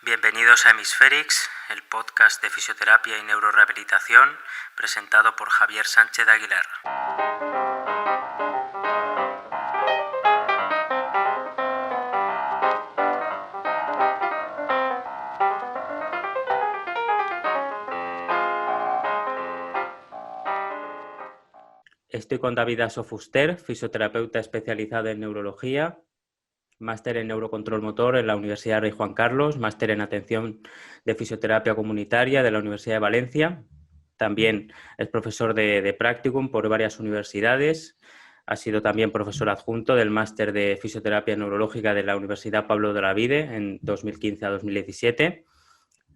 Bienvenidos a Hemisférix, el podcast de fisioterapia y neurorehabilitación, presentado por Javier Sánchez Aguilar. Estoy con David Aso-Fuster, fisioterapeuta especializado en neurología, máster en neurocontrol motor en la Universidad Rey Juan Carlos, máster en atención de fisioterapia comunitaria de la Universidad de Valencia. También es profesor de practicum por varias universidades. Ha sido también profesor adjunto del máster de fisioterapia neurológica de la Universidad Pablo de Olavide en 2015 a 2017.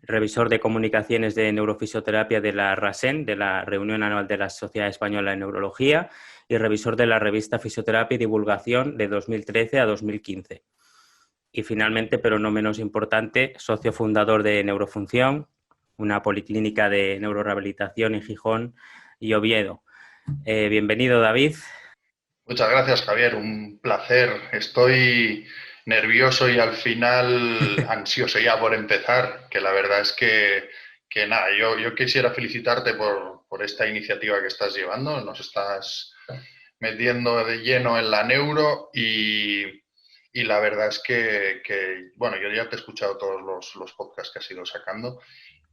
Revisor de comunicaciones de neurofisioterapia de la RASEN, de la Reunión Anual de la Sociedad Española de Neurología, y revisor de la revista Fisioterapia y Divulgación de 2013 a 2015. Y finalmente, pero no menos importante, socio fundador de Neurofunción, una policlínica de neurorehabilitación en Gijón y Oviedo. Bienvenido, David. Muchas gracias, Javier. Un placer. Estoy nervioso y al final ansioso ya por empezar, que la verdad es que nada, yo quisiera felicitarte por esta iniciativa que estás llevando. Nos estás metiendo de lleno en la neuro y la verdad es bueno, yo ya te he escuchado todos los podcasts que has ido sacando,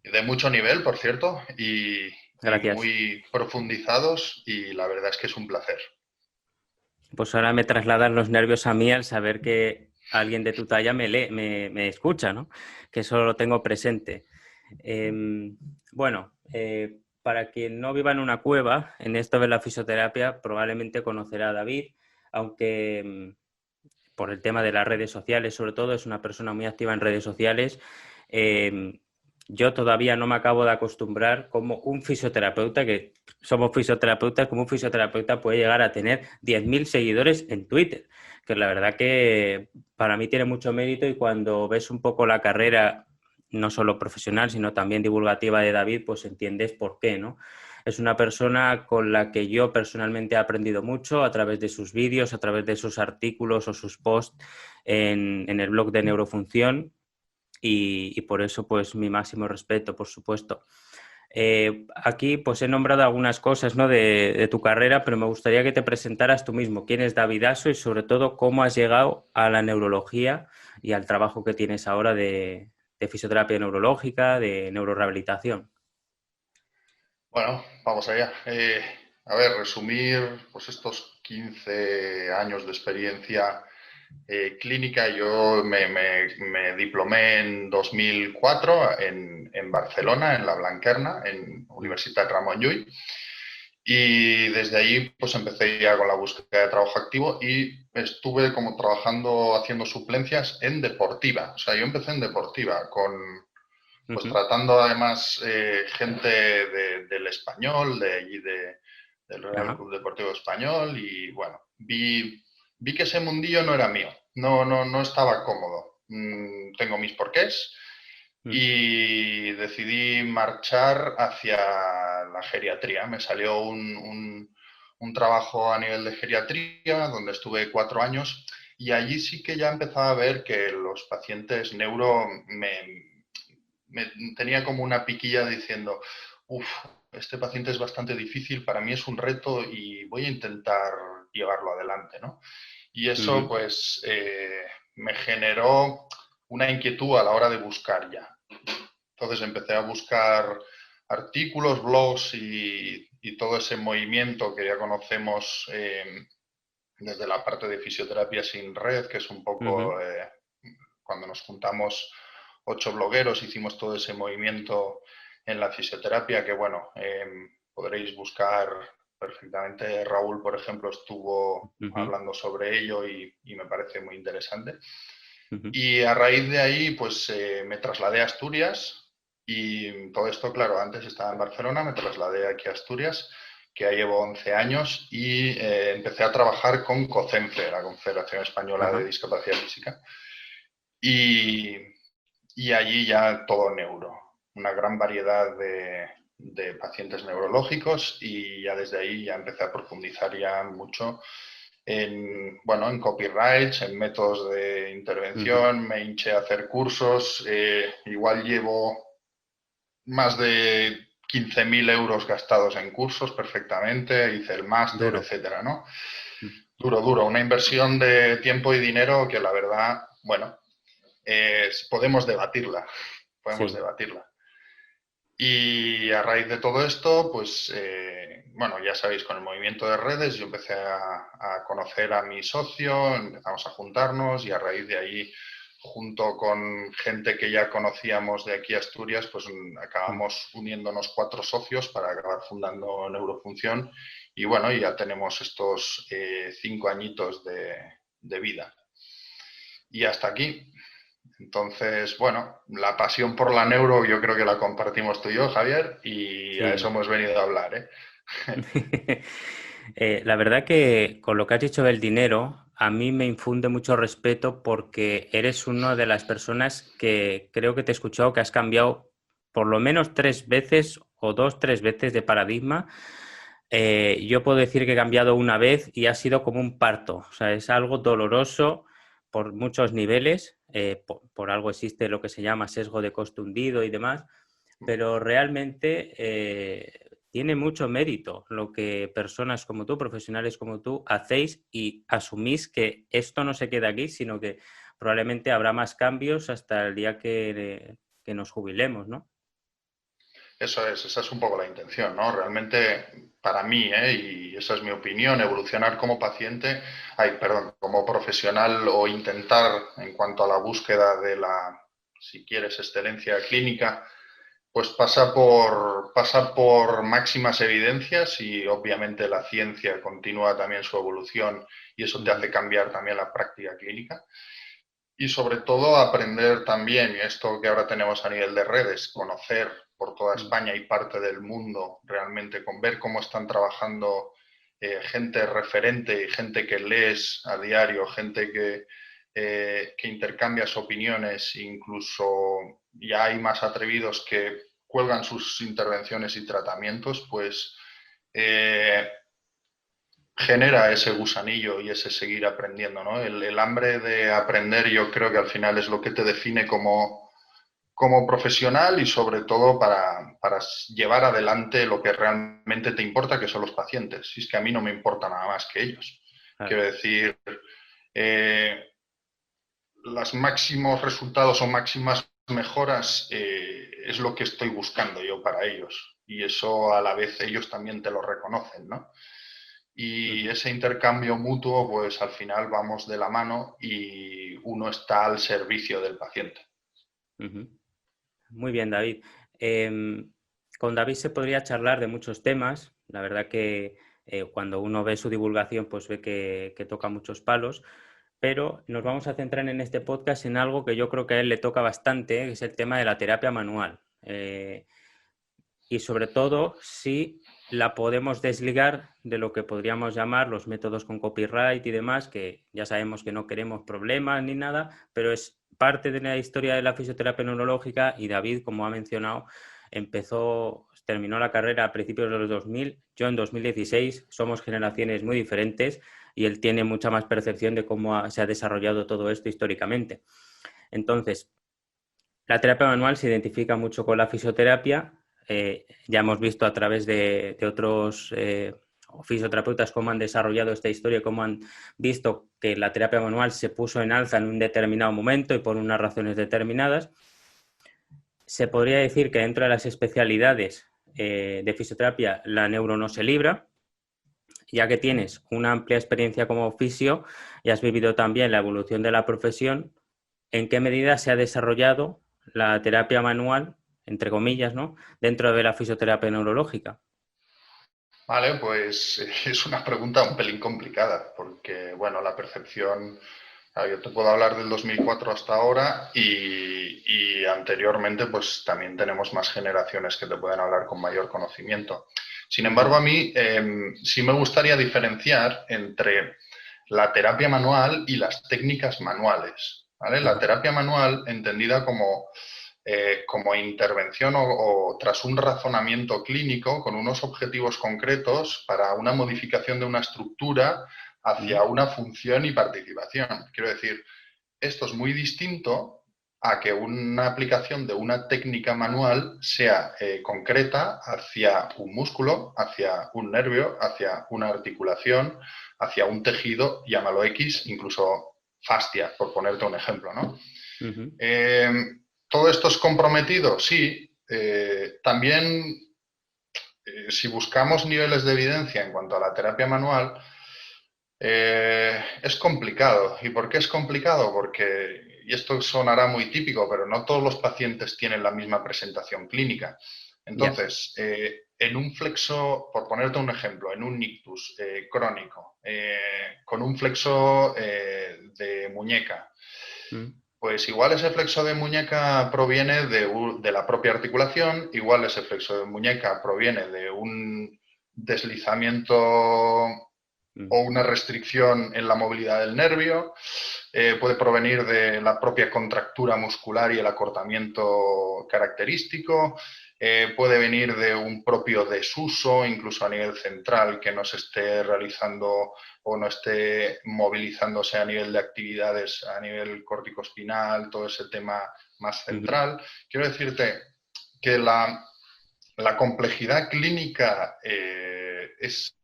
de mucho nivel, por cierto, y Gracias. muy profundizados, y la verdad es que es un placer. Pues ahora me trasladan los nervios a mí al saber que alguien de tu talla me lee, me escucha, ¿no? Que eso lo tengo presente. Para quien no viva en una cueva, en esto de la fisioterapia probablemente conocerá a David, aunque por el tema de las redes sociales, sobre todo, es una persona muy activa en redes sociales. Yo todavía no me acabo de acostumbrar como un fisioterapeuta, que somos fisioterapeutas, como un fisioterapeuta puede llegar a tener 10.000 seguidores en Twitter, que la verdad que para mí tiene mucho mérito, y cuando ves un poco la carrera, no solo profesional, sino también divulgativa de David, pues entiendes por qué, ¿no? Es una persona con la que yo personalmente he aprendido mucho a través de sus vídeos, a través de sus artículos o sus posts en el blog de Neurofunción, y por eso pues mi máximo respeto, por supuesto. Aquí pues he nombrado algunas cosas, ¿no?, de tu carrera, pero me gustaría que te presentaras tú mismo. ¿Quién es David Aso y sobre todo cómo has llegado a la neurología y al trabajo que tienes ahora de fisioterapia neurológica, de neurorehabilitación? Bueno, vamos allá. A ver, resumir pues estos 15 años de experiencia clínica. Yo me diplomé en 2004 en Barcelona, en la Blanquerna, en Universitat Ramon Llull, y desde ahí pues empecé ya con la búsqueda de trabajo activo y estuve como trabajando, haciendo suplencias en deportiva. O sea, yo empecé en deportiva pues tratando además gente del Español, de allí del Real Ajá. Club Deportivo Español, y bueno, vi que ese mundillo no era mío, no estaba cómodo. Tengo mis porqués y decidí marchar hacia la geriatría. Me salió un trabajo a nivel de geriatría donde estuve 4 años, y allí sí que ya empezaba a ver que los pacientes neuro me tenía como una piquilla diciendo, uff, este paciente es bastante difícil, para mí es un reto y voy a intentar llevarlo adelante, ¿no? Y eso pues me generó una inquietud a la hora de buscar ya. Entonces empecé a buscar artículos, blogs y todo ese movimiento que ya conocemos desde la parte de fisioterapia sin red, que es un poco cuando nos juntamos 8 blogueros, hicimos todo ese movimiento en la fisioterapia, que bueno, podréis buscar perfectamente. Raúl, por ejemplo, estuvo hablando sobre ello y me parece muy interesante. Y a raíz de ahí, pues me trasladé a Asturias, y todo esto, claro, antes estaba en Barcelona, me trasladé aquí a Asturias, que ya llevo 11 años, y empecé a trabajar con COCENFE, la Confederación Española de Ajá. Discapacidad Física, y, y allí ya todo neuro, una gran variedad de pacientes neurológicos, y ya desde ahí ya empecé a profundizar ya mucho en, bueno, en copyrights, en métodos de intervención, me hinché a hacer cursos, igual llevo más de 15.000 euros gastados en cursos perfectamente, hice el máster, Duro. etcétera, ¿no? Duro, una inversión de tiempo y dinero que la verdad, bueno, podemos debatirla, podemos Sí. debatirla. Y a raíz de todo esto, pues, bueno, ya sabéis, con el movimiento de redes, yo empecé a conocer a mi socio, empezamos a juntarnos y a raíz de ahí, junto con gente que ya conocíamos de aquí a Asturias, pues acabamos uniéndonos 4 socios para acabar fundando Neurofunción y bueno, ya tenemos estos 5 añitos de vida. Y hasta aquí. Entonces, bueno, la pasión por la neuro yo creo que la compartimos tú y yo, Javier, y a eso Sí. hemos venido a hablar, ¿eh? La verdad que con lo que has dicho del dinero, a mí me infunde mucho respeto porque eres una de las personas que creo que te he escuchado que has cambiado por lo menos 3 veces o 2, 3 veces de paradigma. Yo puedo decir que he cambiado una vez y ha sido como un parto. O sea, es algo doloroso por muchos niveles. Por algo existe lo que se llama sesgo de costo hundido y demás, pero realmente tiene mucho mérito lo que personas como tú, profesionales como tú, hacéis y asumís que esto no se queda aquí, sino que probablemente habrá más cambios hasta el día que nos jubilemos, ¿no? Esa es un poco la intención, ¿no? Realmente, para mí, y esa es mi opinión, evolucionar como paciente, como profesional o intentar en cuanto a la búsqueda de la, si quieres, excelencia clínica, pues pasa por máximas evidencias y obviamente la ciencia continúa también su evolución y eso te hace cambiar también la práctica clínica. Y sobre todo aprender también, y esto que ahora tenemos a nivel de redes, conocer por toda España y parte del mundo realmente, con ver cómo están trabajando gente referente y gente que lees a diario, gente que intercambias opiniones, incluso ya hay más atrevidos que cuelgan sus intervenciones y tratamientos, pues genera ese gusanillo y ese seguir aprendiendo, ¿no? El hambre de aprender yo creo que al final es lo que te define como profesional y sobre todo para llevar adelante lo que realmente te importa, que son los pacientes. Y es que a mí no me importa nada más que ellos. Claro. Quiero decir, eh, los máximos resultados o máximas mejoras es lo que estoy buscando yo para ellos. Y eso a la vez ellos también te lo reconocen, ¿no? Y ese intercambio mutuo, pues al final vamos de la mano y uno está al servicio del paciente. Muy bien, David. Con David se podría charlar de muchos temas. La verdad que cuando uno ve su divulgación, pues ve que toca muchos palos. Pero nos vamos a centrar en este podcast en algo que yo creo que a él le toca bastante, que es el tema de la terapia manual. Y sobre todo, si la podemos desligar de lo que podríamos llamar los métodos con copyright y demás, que ya sabemos que no queremos problemas ni nada, pero es parte de la historia de la fisioterapia neurológica y David, como ha mencionado, terminó la carrera a principios de los 2000, yo en 2016, somos generaciones muy diferentes y él tiene mucha más percepción de cómo se ha desarrollado todo esto históricamente. Entonces, la terapia manual se identifica mucho con la fisioterapia. Ya hemos visto a través de otros fisioterapeutas cómo han desarrollado esta historia, cómo han visto que la terapia manual se puso en alza en un determinado momento y por unas razones determinadas. Se podría decir que dentro de las especialidades de fisioterapia la neuro no se libra, ya que tienes una amplia experiencia como fisio y has vivido también la evolución de la profesión. ¿En qué medida se ha desarrollado la terapia manual, entre comillas, ¿no?, dentro de la fisioterapia neurológica? Vale, pues es una pregunta un pelín complicada, porque, bueno, la percepción, yo te puedo hablar del 2004 hasta ahora y anteriormente, pues también tenemos más generaciones que te pueden hablar con mayor conocimiento. Sin embargo, a mí sí me gustaría diferenciar entre la terapia manual y las técnicas manuales, ¿vale? La terapia manual, entendida como intervención o tras un razonamiento clínico con unos objetivos concretos para una modificación de una estructura hacia una función y participación. Quiero decir, esto es muy distinto a que una aplicación de una técnica manual sea concreta hacia un músculo, hacia un nervio, hacia una articulación, hacia un tejido, llámalo X, incluso fascia, por ponerte un ejemplo, ¿no? Ujú. ¿Todo esto es comprometido? Sí. También, si buscamos niveles de evidencia en cuanto a la terapia manual, es complicado. ¿Y por qué es complicado? Porque, y esto sonará muy típico, pero no todos los pacientes tienen la misma presentación clínica. Ya. Entonces, en un flexo, por ponerte un ejemplo, en un ictus crónico, con un flexo de muñeca, Mm. pues igual ese flexo de muñeca proviene de la propia articulación, igual ese flexo de muñeca proviene de un deslizamiento Mm. o una restricción en la movilidad del nervio, puede provenir de la propia contractura muscular y el acortamiento característico, puede venir de un propio desuso, incluso a nivel central, que no se esté realizando o no esté movilizándose a nivel de actividades, a nivel corticoespinal, todo ese tema más Ujú. central. Quiero decirte que la complejidad clínica es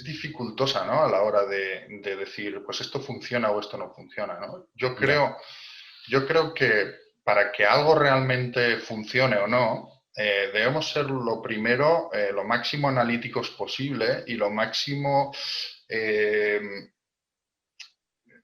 dificultosa, ¿no? A la hora de decir, pues esto funciona o esto no funciona, ¿no? Ya. Yo creo que para que algo realmente funcione o no, debemos ser lo primero, lo máximo analíticos posible y lo máximo eh,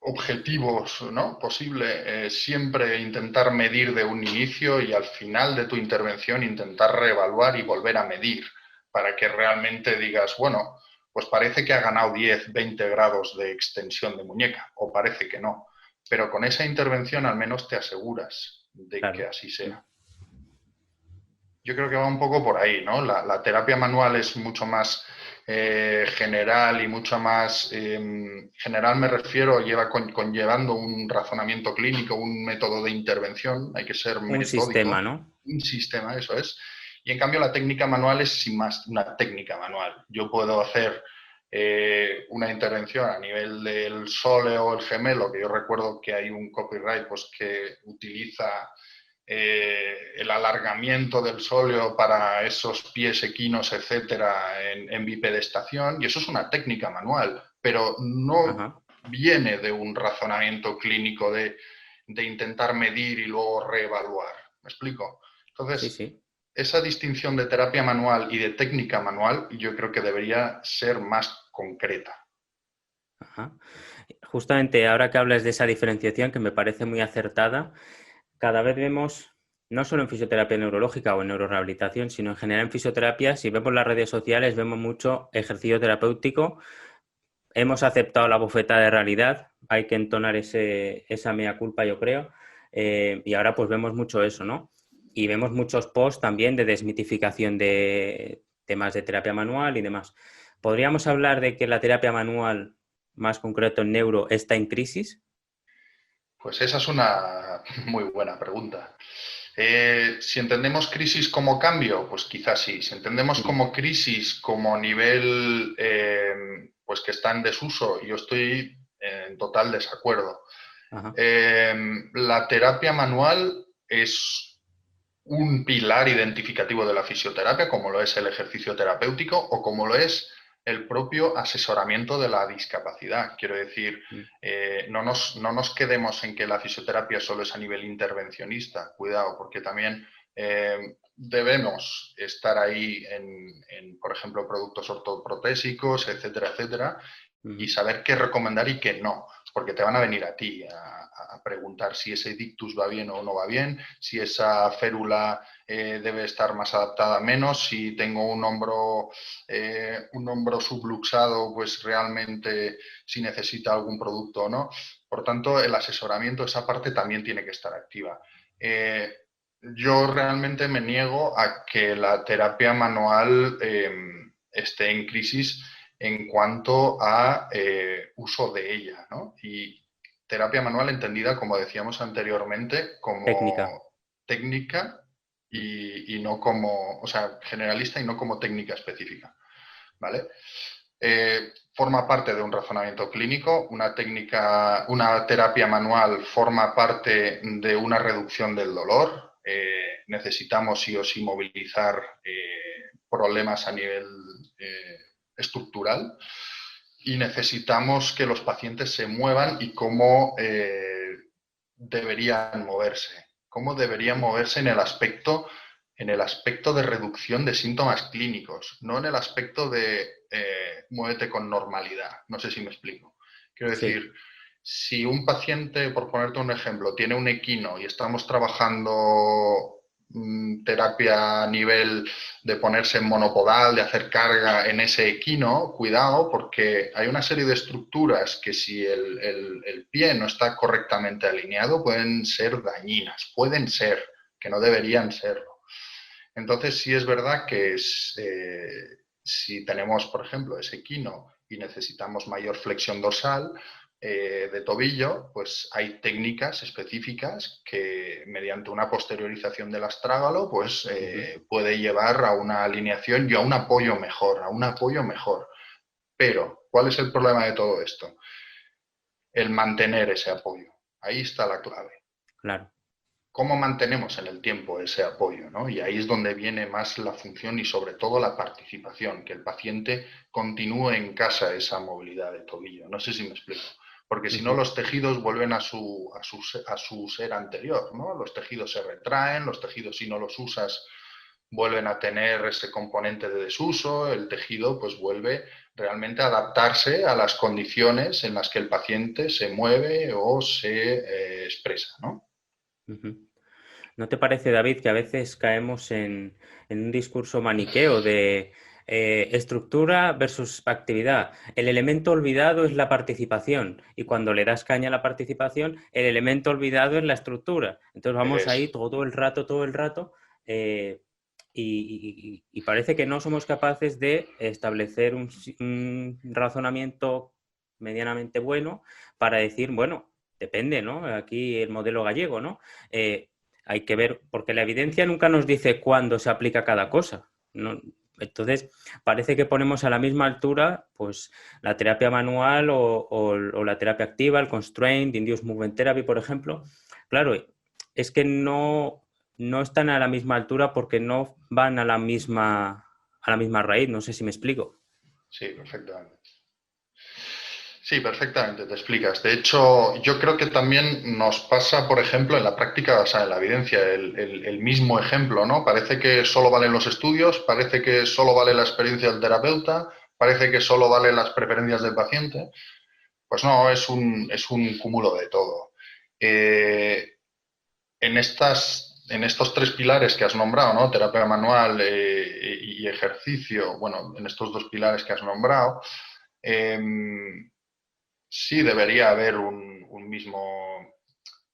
objetivos, ¿no? Posible. Siempre intentar medir de un inicio y al final de tu intervención intentar reevaluar y volver a medir para que realmente digas, bueno, pues parece que ha ganado 10, 20 grados de extensión de muñeca o parece que no. Pero con esa intervención al menos te aseguras de que Claro. así Mm. sea. Yo creo que va un poco por ahí, ¿no? La terapia manual es mucho más general y mucho más general, me refiero, lleva conllevando un razonamiento clínico, un método de intervención, hay que ser Un sistema, metódico, ¿no? un sistema, eso es. Y en cambio la técnica manual es sin más una técnica manual. Yo puedo hacer una intervención a nivel del sole o el gemelo, que yo recuerdo que hay un copyright pues, que utiliza el alargamiento del sóleo para esos pies equinos, etcétera, en bipedestación, y eso es una técnica manual, pero no Ajá. viene de un razonamiento clínico de intentar medir y luego reevaluar. ¿Me explico? Sí, Entonces, sí. esa distinción de terapia manual y de técnica manual yo creo que debería ser más concreta. Ajá. Justamente ahora que hablas de esa diferenciación, que me parece muy acertada, cada vez vemos, no solo en fisioterapia neurológica o en neurorehabilitación, sino en general en fisioterapia, si vemos las redes sociales, vemos mucho ejercicio terapéutico. Hemos aceptado la bofetada de realidad, hay que entonar esa mea culpa, yo creo, y ahora pues vemos mucho eso, ¿no? Y vemos muchos posts también de desmitificación de temas de terapia manual y demás. ¿Podríamos hablar de que la terapia manual, más concreto en neuro, está en crisis? Pues esa es una muy buena pregunta. Si entendemos crisis como cambio, pues quizás sí. Si entendemos Mm. como crisis como nivel pues que está en desuso, yo estoy en total desacuerdo. Ajá. La terapia manual es un pilar identificativo de la fisioterapia, como lo es el ejercicio terapéutico o como lo es el propio asesoramiento de la discapacidad. Quiero decir, Mm. no nos quedemos en que la fisioterapia solo es a nivel intervencionista, cuidado, porque también debemos estar ahí por ejemplo, productos ortoprotésicos, etcétera, etcétera, y Mm. saber qué recomendar y qué no, porque te van a venir a ti a preguntar si ese dictus va bien o no va bien, si esa férula debe estar más adaptada menos, si tengo un hombro subluxado, pues realmente si necesita algún producto o no. Por tanto, el asesoramiento, esa parte también tiene que estar activa. Yo realmente me niego a que la terapia manual esté en crisis en cuanto a uso de ella, ¿no? Y terapia manual entendida, como decíamos anteriormente, Técnica. como técnica Mm. y no como, o sea, generalista y no como técnica específica, ¿vale? forma parte de un razonamiento clínico, una terapia manual forma parte de una reducción del dolor. Necesitamos sí o sí movilizar problemas a nivel estructural y necesitamos que los pacientes se muevan y cómo deberían moverse. Cómo deberían moverse en el aspecto de reducción de síntomas clínicos, no en el aspecto de muévete con normalidad. No sé si me explico. Quiero Sí, decir, si un paciente, por ponerte un ejemplo, tiene un equino y estamos trabajando terapia a nivel de ponerse en monopodal, de hacer carga en ese equino, cuidado, porque hay una serie de estructuras que si el pie no está correctamente alineado pueden ser dañinas, pueden ser, que no deberían serlo. Entonces, sí es verdad que si tenemos, por ejemplo, ese equino y necesitamos mayor flexión dorsal de tobillo, pues hay técnicas específicas que mediante una posteriorización del astrágalo pues, puede llevar a una alineación y a un apoyo mejor, Pero, ¿cuál es el problema de todo esto? El mantener ese apoyo. Ahí está la clave. claro. ¿Cómo mantenemos en el tiempo ese apoyo? ¿No? Y ahí es donde viene más la función y sobre todo la participación, que el paciente continúe en casa esa movilidad de tobillo. No sé si me explico. Porque si no, los tejidos vuelven a su ser anterior, ¿no? Los tejidos se retraen, los tejidos si no los usas vuelven a tener ese componente de desuso, el tejido pues vuelve realmente a adaptarse a las condiciones en las que el paciente se mueve o se expresa, ¿no? ¿No te parece, David, que a veces caemos en un discurso maniqueo de estructura versus actividad? El elemento olvidado es la participación y cuando le das caña a la participación, el elemento olvidado es la estructura. Entonces vamos ahí Es, todo el rato y parece que no somos capaces de establecer un razonamiento medianamente bueno para decir, bueno, depende, ¿no? Aquí el modelo gallego, ¿no? Hay que ver, porque la evidencia nunca nos dice cuándo se aplica cada cosa, ¿no? Entonces, parece que ponemos a la misma altura pues, la terapia manual o la terapia activa, el constraint, induced movement therapy, por ejemplo. Claro, es que no están a la misma altura porque no van a a la misma raíz. No sé si me explico. sí, perfectamente. Sí, perfectamente, te explicas. De hecho, yo creo que también nos pasa, por ejemplo, en la práctica basada en la evidencia, el mismo ejemplo, ¿no? Parece que solo valen los estudios, parece que solo vale la experiencia del terapeuta, parece que solo valen las preferencias del paciente. Pues no, es un cúmulo de todo. Eh, en estos tres pilares que has nombrado, ¿no? Terapia manual y ejercicio, bueno, en estos dos pilares que has nombrado, eh, sí debería haber un mismo,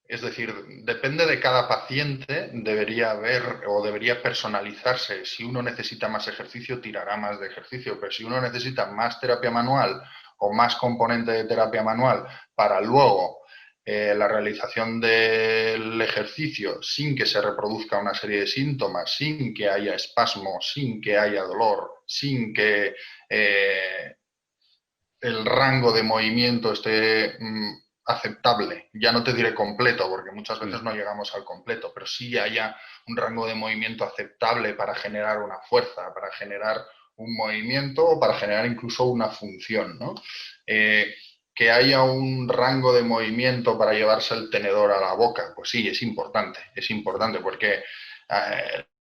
es decir, depende de cada paciente, debería haber o debería personalizarse. Si uno necesita más ejercicio, tirará más de ejercicio, pero si uno necesita más terapia manual o más componente de terapia manual para luego la realización del ejercicio sin que se reproduzca una serie de síntomas, sin que haya espasmo, sin que haya dolor, sin que el rango de movimiento esté aceptable. Ya no te diré completo, porque muchas veces no llegamos al completo, pero sí haya un rango de movimiento aceptable para generar una fuerza, para generar un movimiento o para generar incluso una función, ¿no? Que haya un rango de movimiento para llevarse el tenedor a la boca, pues sí, es importante porque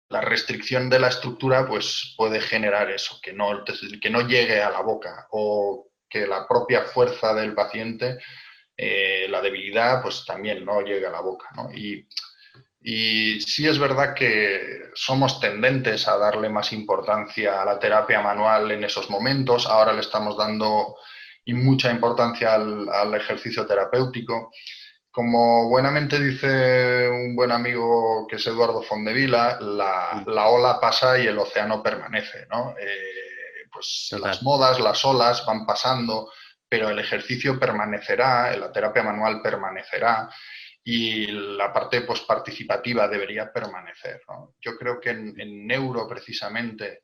la restricción de la estructura pues, puede generar eso, que no llegue a la boca o que la propia fuerza del paciente, la debilidad, pues también no llegue a la boca, ¿no? Y sí es verdad que somos tendentes a darle más importancia a la terapia manual en esos momentos. Ahora le estamos dando y mucha importancia al ejercicio terapéutico. Como buenamente dice un buen amigo que es Eduardo Fondevila, la ola pasa y el océano permanece, ¿no? Pues las Total. modas, las olas van pasando, pero el ejercicio permanecerá, la terapia manual permanecerá y la parte pues, participativa debería permanecer, ¿no? Yo creo que en neuro precisamente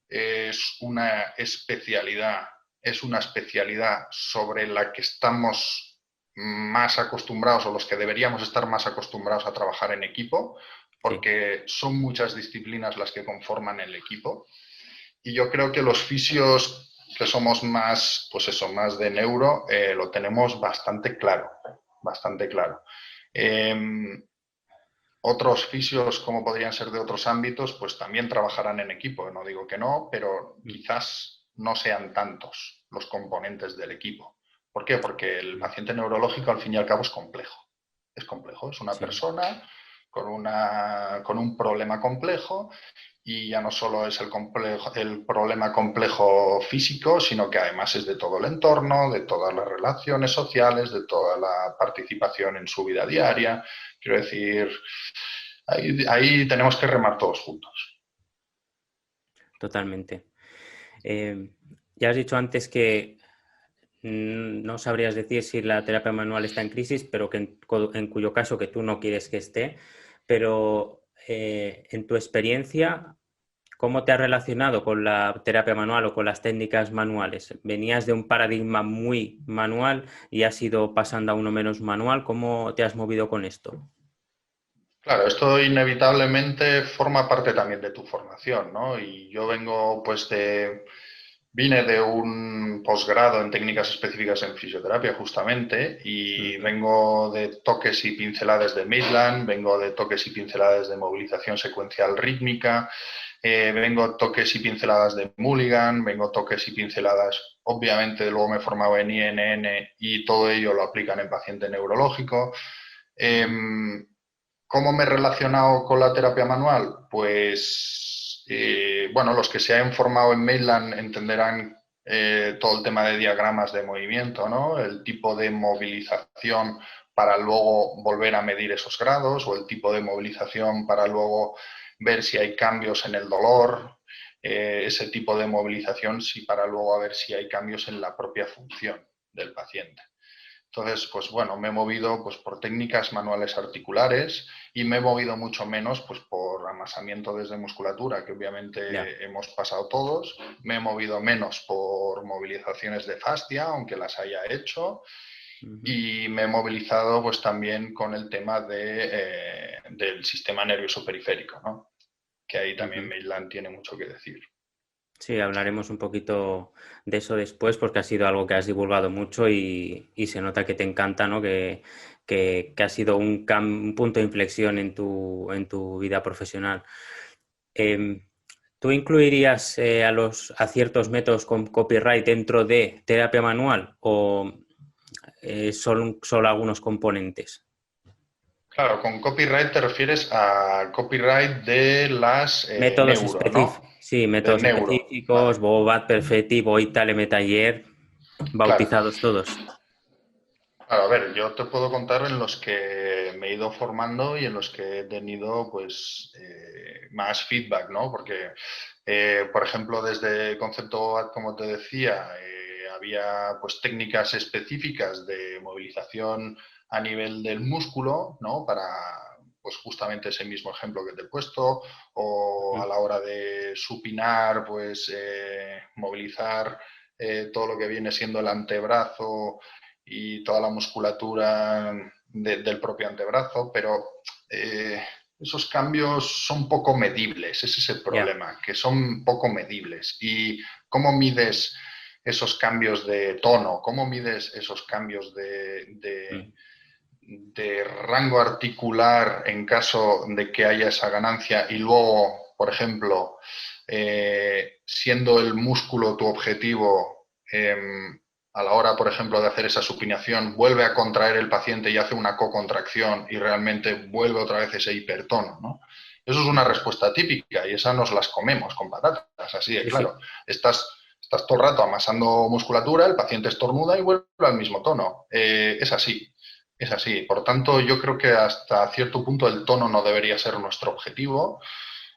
es una especialidad es una especialidad sobre la que estamos más acostumbrados o los que deberíamos estar más acostumbrados a trabajar en equipo, Sí, porque son muchas disciplinas las que conforman el equipo. Y yo creo que los fisios que somos más, pues eso, más de neuro, lo tenemos bastante claro, bastante claro. Eh, Otros fisios, como podrían ser de otros ámbitos, pues también trabajarán en equipo. No digo que no, pero quizás no sean tantos los componentes del equipo. ¿Por qué? Porque el paciente neurológico, al fin y al cabo, es complejo. Es complejo. Es una sí, persona con un problema complejo, y ya no solo es el problema complejo físico, sino que además es de todo el entorno, de todas las relaciones sociales, de toda la participación en su vida diaria. Quiero decir, ahí tenemos que remar todos juntos. totalmente. Ya has dicho antes que no sabrías decir si la terapia manual está en crisis, pero que en cuyo caso que tú no quieres que esté, pero en tu experiencia, ¿cómo te has relacionado con la terapia manual o con las técnicas manuales? ¿Venías de un paradigma muy manual y has ido pasando a uno menos manual? ¿Cómo te has movido con esto? Claro, esto inevitablemente forma parte también de tu formación, ¿no? Y yo vine de un posgrado en técnicas específicas en fisioterapia, justamente, y Ujú. vengo de toques y pinceladas de Maitland, vengo de toques y pinceladas de movilización secuencial rítmica, vengo toques y pinceladas de Mulligan, vengo toques y pinceladas, obviamente, luego me he formado en INN y todo ello lo aplican en paciente neurológico. Eh, Ujú. ¿Cómo me he relacionado con la terapia manual? Pues, bueno, los que se han formado en Maitland entenderán todo el tema de diagramas de movimiento, ¿no? El tipo de movilización para luego volver a medir esos grados, o el tipo de movilización para luego ver si hay cambios en el dolor, ese tipo de movilización sí, para luego ver si hay cambios en la propia función del paciente. Entonces, pues bueno, me he movido pues por técnicas manuales articulares, y me he movido mucho menos pues por amasamiento desde musculatura, que Ya. obviamente hemos pasado todos. Me he movido menos por movilizaciones de fascia, aunque las haya hecho, Ujú. y me he movilizado pues también con el tema del sistema nervioso periférico, ¿no? Que ahí también Ujú. Maitland tiene mucho que decir. Sí, hablaremos un poquito de eso después porque ha sido algo que has divulgado mucho y se nota que te encanta, ¿no? Que ha sido un punto de inflexión en tu vida profesional. Em, ¿Tú incluirías a ciertos métodos con copyright dentro de terapia manual o son solo algunos componentes? Claro, con copyright te refieres a copyright de las Métodos neuro, específicos, ¿no? sí, De métodos neuro, vale. específicos, Bobat, Perfetti, Boita, Lemaitre, Claro. bautizados todos. Claro, a ver, yo te puedo contar en los que me he ido formando y en los que he tenido pues más feedback, ¿no? Porque, por ejemplo, desde Concepto Bobat, como te decía, había pues técnicas específicas de movilización a nivel del músculo, ¿no? Para pues justamente ese mismo ejemplo que te he puesto, o a Ujú. la hora de supinar, pues movilizar todo lo que viene siendo el antebrazo y toda la musculatura del propio antebrazo, pero esos cambios son poco medibles, ese es el Ya. problema, que son poco medibles. ¿Y cómo mides esos cambios de tono? ¿Cómo mides esos cambios Mm. de rango articular en caso de que haya esa ganancia, y luego, por ejemplo, siendo el músculo tu objetivo, a la hora, por ejemplo, de hacer esa supinación, vuelve a contraer el paciente y hace una cocontracción y realmente vuelve otra vez ese hipertono, ¿no? Eso es una Ujú. respuesta típica, y esa nos las comemos con patatas, así de Sí, claro. sí. Estás todo el rato amasando musculatura, el paciente estornuda y vuelve al mismo tono. Es así. Es así. Por tanto, yo creo que hasta cierto punto el tono no debería ser nuestro objetivo.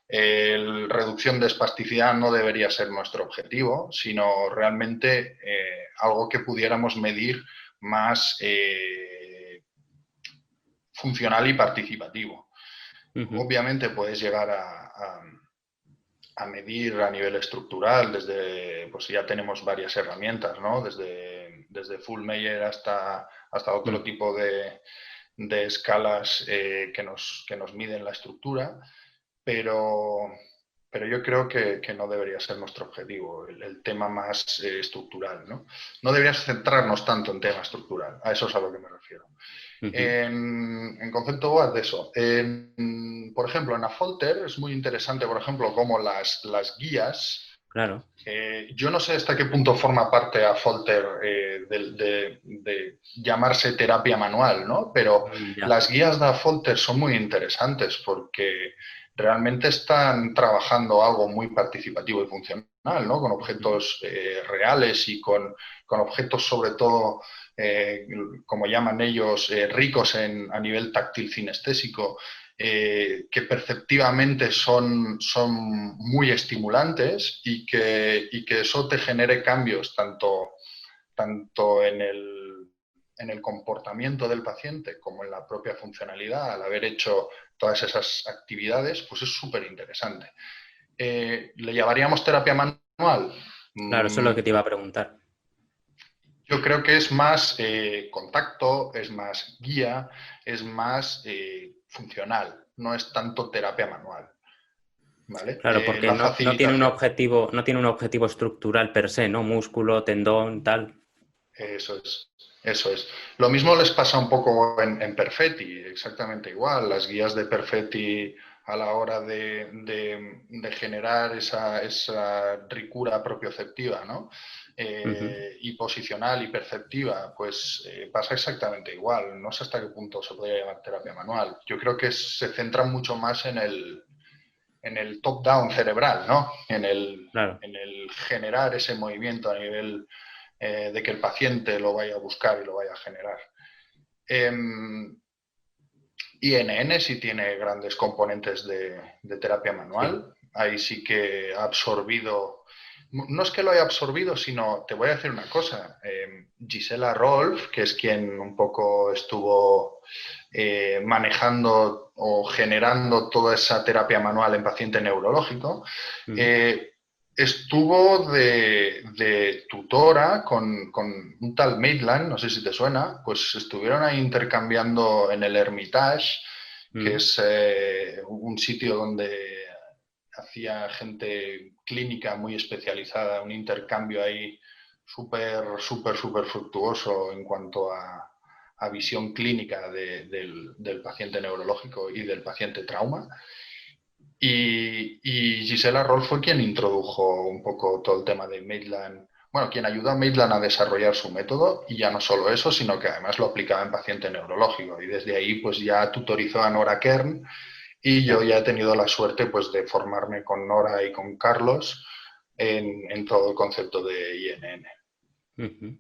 La reducción de espasticidad no debería ser nuestro objetivo, sino realmente algo que pudiéramos medir más funcional y participativo. Ujú. Obviamente puedes llegar a medir a nivel estructural, pues ya tenemos varias herramientas, ¿no? Desde Full Meyer hasta otro tipo de escalas que nos miden la estructura, pero yo creo que no debería ser nuestro objetivo, el tema más estructural, ¿no? No deberíamos centrarnos tanto en tema estructural, a eso es a lo que me refiero. En concepto BOAT de eso. Por ejemplo, en Affolter es muy interesante, por ejemplo, cómo las guías. Claro. Yo no sé hasta qué punto forma parte Affolter de llamarse terapia manual, ¿no? Pero las guías de Affolter son muy interesantes porque realmente están trabajando algo muy participativo y funcional, ¿no? Con objetos reales y con objetos sobre todo como llaman ellos, ricos a nivel táctil cinestésico, que perceptivamente son muy estimulantes y que eso te genere cambios tanto en el comportamiento del paciente como en la propia funcionalidad al haber hecho todas esas actividades, pues es súper interesante. ¿Le llamaríamos terapia manual? Claro, eso es lo que te iba a preguntar. Yo creo que es más contacto, es más guía, es más funcional, no es tanto terapia manual. ¿Vale? Claro, porque La no tiene un facilitación. objetivo, no tiene un objetivo estructural per se, ¿no? Músculo, tendón, tal. Eso es, eso es. Lo mismo les pasa un poco en Perfetti, exactamente igual. Las guías de Perfetti a la hora de generar esa ricura propioceptiva, ¿no? Y posicional y perceptiva, pues pasa exactamente igual. No sé hasta qué punto se podría llamar terapia manual. Yo creo que se centra mucho más en el top-down cerebral, ¿no? Claro. En el generar ese movimiento a nivel de que el paciente lo vaya a buscar y lo vaya a generar. INN sí tiene grandes componentes de terapia manual. Sí. Ahí sí que ha absorbido, no es que lo haya absorbido, sino te voy a decir una cosa. Gisela Rolf, que es quien un poco estuvo manejando o generando toda esa terapia manual en paciente neurológico, estuvo de tutora con un tal Maitland, no sé si te suena, pues estuvieron ahí intercambiando en el Hermitage, que es un sitio donde hacía gente clínica muy especializada, un intercambio ahí súper fructuoso en cuanto a visión clínica del paciente neurológico y del paciente trauma. Y Gisela Roll fue quien introdujo un poco todo el tema de Maitland, bueno, quien ayudó a Maitland a desarrollar su método, y ya no solo eso, sino que además lo aplicaba en paciente neurológico. Y desde ahí pues ya tutorizó a Nora Kern, y yo ya he tenido la suerte pues de formarme con Nora y con Carlos en todo el concepto de INN.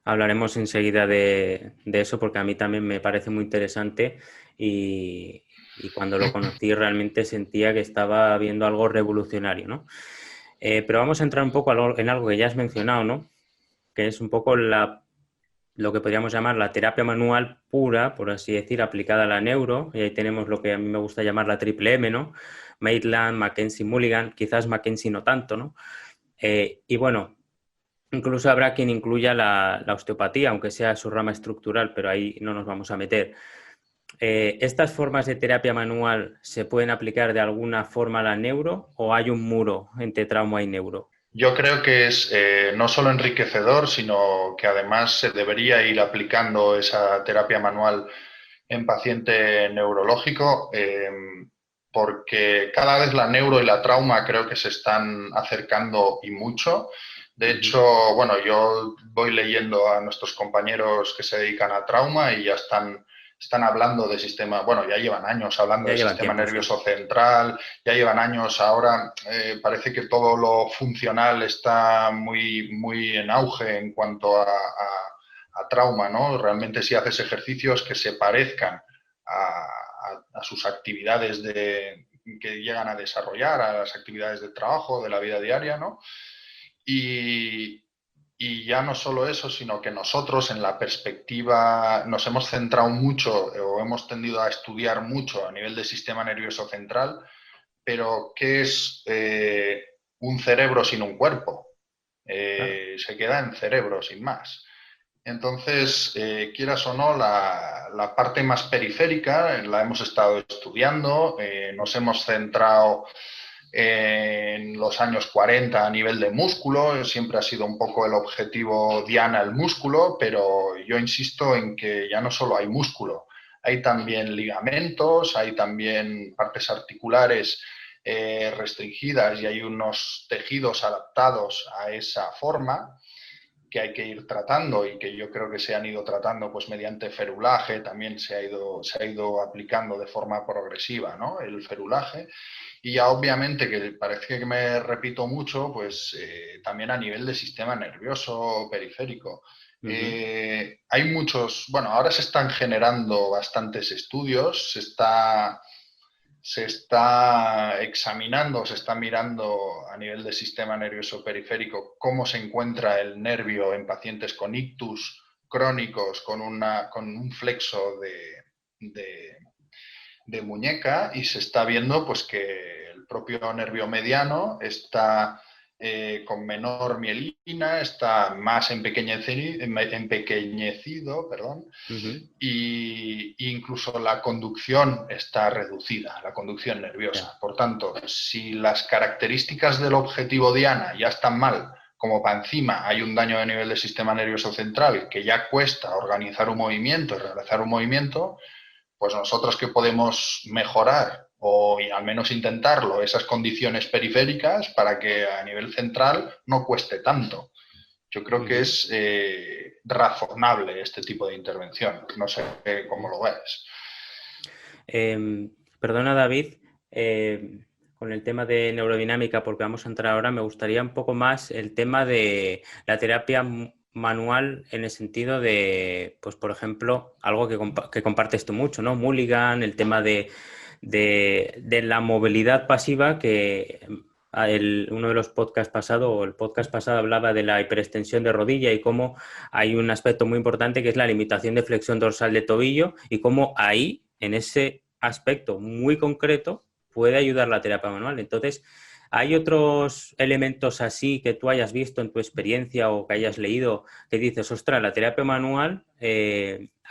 Hablaremos enseguida de eso porque a mí también me parece muy interesante y cuando lo conocí realmente sentía que estaba viendo algo revolucionario, ¿no? Pero vamos a entrar un poco en algo que ya has mencionado, ¿no? Que es un poco lo que podríamos llamar la terapia manual pura, por así decir, aplicada a la neuro. Y ahí tenemos lo que a mí me gusta llamar la triple M, ¿no? Maitland, Mackenzie, Mulligan, quizás Mackenzie no tanto, ¿no? Y bueno, incluso habrá quien incluya la osteopatía, aunque sea su rama estructural, pero ahí no nos vamos a meter. ¿Estas formas de terapia manual se pueden aplicar de alguna forma a la neuro o hay un muro entre trauma y neuro? Yo creo que es no solo enriquecedor, sino que además se debería ir aplicando esa terapia manual en paciente neurológico, porque cada vez la neuro y la trauma creo que se están acercando y mucho. De hecho, bueno, yo voy leyendo a nuestros compañeros que se dedican a trauma y ya están hablando de sistema, bueno, ya llevan años hablando del sistema nervioso central, ya llevan años, ahora parece que todo lo funcional está muy en auge en cuanto a trauma, ¿no? Realmente si haces ejercicios que se parezcan a sus actividades que llegan a desarrollar, a las actividades de trabajo, de la vida diaria, ¿no? Y ya no solo eso, sino que nosotros en la perspectiva nos hemos centrado mucho o hemos tendido a estudiar mucho a nivel del sistema nervioso central, pero ¿qué es un cerebro sin un cuerpo? Claro. Se queda en cerebro, sin más. Entonces, quieras o no, la parte más periférica la hemos estado estudiando, nos hemos centrado en los años 40 a nivel de músculo, siempre ha sido un poco el objetivo diana el músculo, pero yo insisto en que ya no solo hay músculo, hay también ligamentos, hay también partes articulares restringidas y hay unos tejidos adaptados a esa forma que hay que ir tratando y que yo creo que se han ido tratando pues mediante ferulaje, también se ha ido aplicando de forma progresiva, ¿no? El ferulaje. Y ya obviamente, que parece que me repito mucho, pues también a nivel de sistema nervioso periférico. Ujú. Hay muchos, bueno, ahora se están generando bastantes estudios, se está examinando, se está mirando a nivel del sistema nervioso periférico cómo se encuentra el nervio en pacientes con ictus crónicos con un flexo de muñeca, y se está viendo pues que el propio nervio mediano está con menor mielina, está más empequeñecido, perdón, Ujú. y incluso la conducción está reducida, la conducción Ya. nerviosa. Por tanto, si las características del objetivo diana ya están mal, como para encima hay un daño de nivel del sistema nervioso central que ya cuesta organizar un movimiento y realizar un movimiento, pues nosotros que podemos mejorar o al menos intentarlo, esas condiciones periféricas para que a nivel central no cueste tanto. Yo creo que Ujú. es razonable este tipo de intervención. No sé cómo lo ves. Perdona, David, con el tema de neurodinámica, porque vamos a entrar ahora, me gustaría un poco más el tema de la terapia manual en el sentido de, pues por ejemplo, algo que compartes tú mucho, ¿no? Mulligan, el tema de la movilidad pasiva, que uno de los podcasts pasados, o el podcast pasado, hablaba de la hiperextensión de rodilla y cómo hay un aspecto muy importante que es la limitación de flexión dorsal de tobillo y cómo ahí, en ese aspecto muy concreto, puede ayudar la terapia manual. Entonces, ¿hay otros elementos así que tú hayas visto en tu experiencia o que hayas leído que dices, ostras, la terapia manual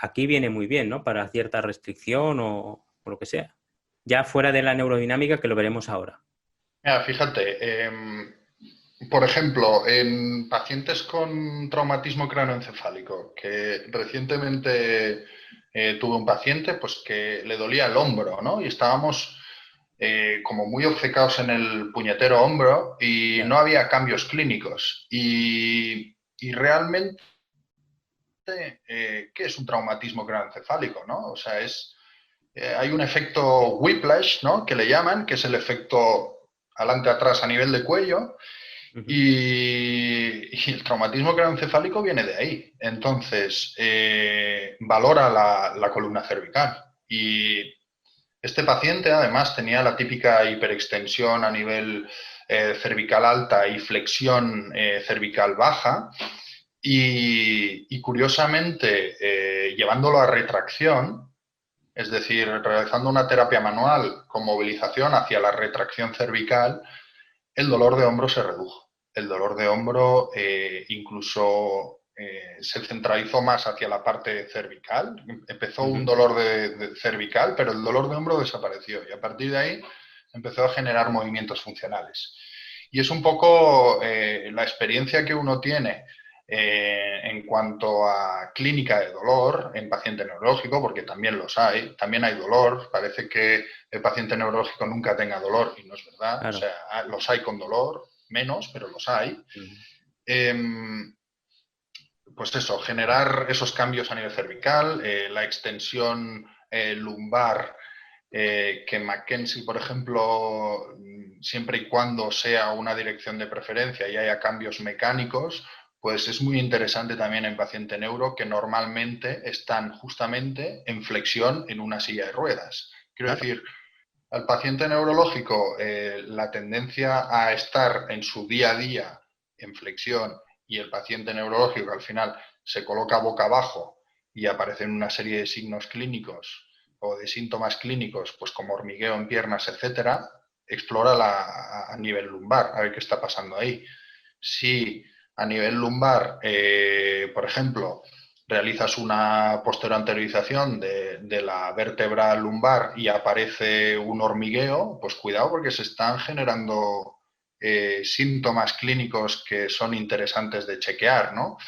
aquí viene muy bien, ¿no? Para cierta restricción o lo que sea? Ya fuera de la neurodinámica, que lo veremos ahora. Mira, fíjate, por ejemplo, en pacientes con traumatismo cráneoencefálico, que recientemente tuve un paciente pues, que le dolía el hombro, ¿no? Y estábamos como muy obcecados en el puñetero hombro y Ya. no había cambios clínicos. Y realmente, ¿qué es un traumatismo craneoencefálico, no? O sea, hay un efecto whiplash, ¿no? Que le llaman, que es el efecto adelante-atrás a nivel de cuello, Ujú. y el traumatismo craneoencefálico viene de ahí. Entonces, valora la columna cervical. Y este paciente además tenía la típica hiperextensión a nivel cervical alta y flexión cervical baja. Y curiosamente, llevándolo a retracción, es decir, realizando una terapia manual con movilización hacia la retracción cervical, el dolor de hombro se redujo. El dolor de hombro incluso se centralizó más hacia la parte cervical. Empezó un Ujú. dolor de cervical, pero el dolor de hombro desapareció y a partir de ahí empezó a generar movimientos funcionales. Y es un poco la experiencia que uno tiene en cuanto a clínica de dolor en paciente neurológico, porque también hay dolor. Parece que el paciente neurológico nunca tenga dolor y no es verdad. O Claro. sea, los hay con dolor, menos, pero los hay. Ujú. Eh, pues eso, generar esos cambios a nivel cervical, la extensión lumbar, que Mackenzie, por ejemplo, siempre y cuando sea una dirección de preferencia y haya cambios mecánicos, pues es muy interesante también en paciente neuro que normalmente están justamente en flexión en una silla de ruedas. Quiero Claro. decir, al paciente neurológico la tendencia a estar en su día a día en flexión, y el paciente neurológico al final se coloca boca abajo y aparecen una serie de signos clínicos o de síntomas clínicos, pues como hormigueo en piernas, etcétera, explora a nivel lumbar, a ver qué está pasando ahí. Si a nivel lumbar, por ejemplo, realizas una posteroanteriorización de la vértebra lumbar y aparece un hormigueo, pues cuidado porque se están generando síntomas clínicos que son interesantes de chequear, ¿no?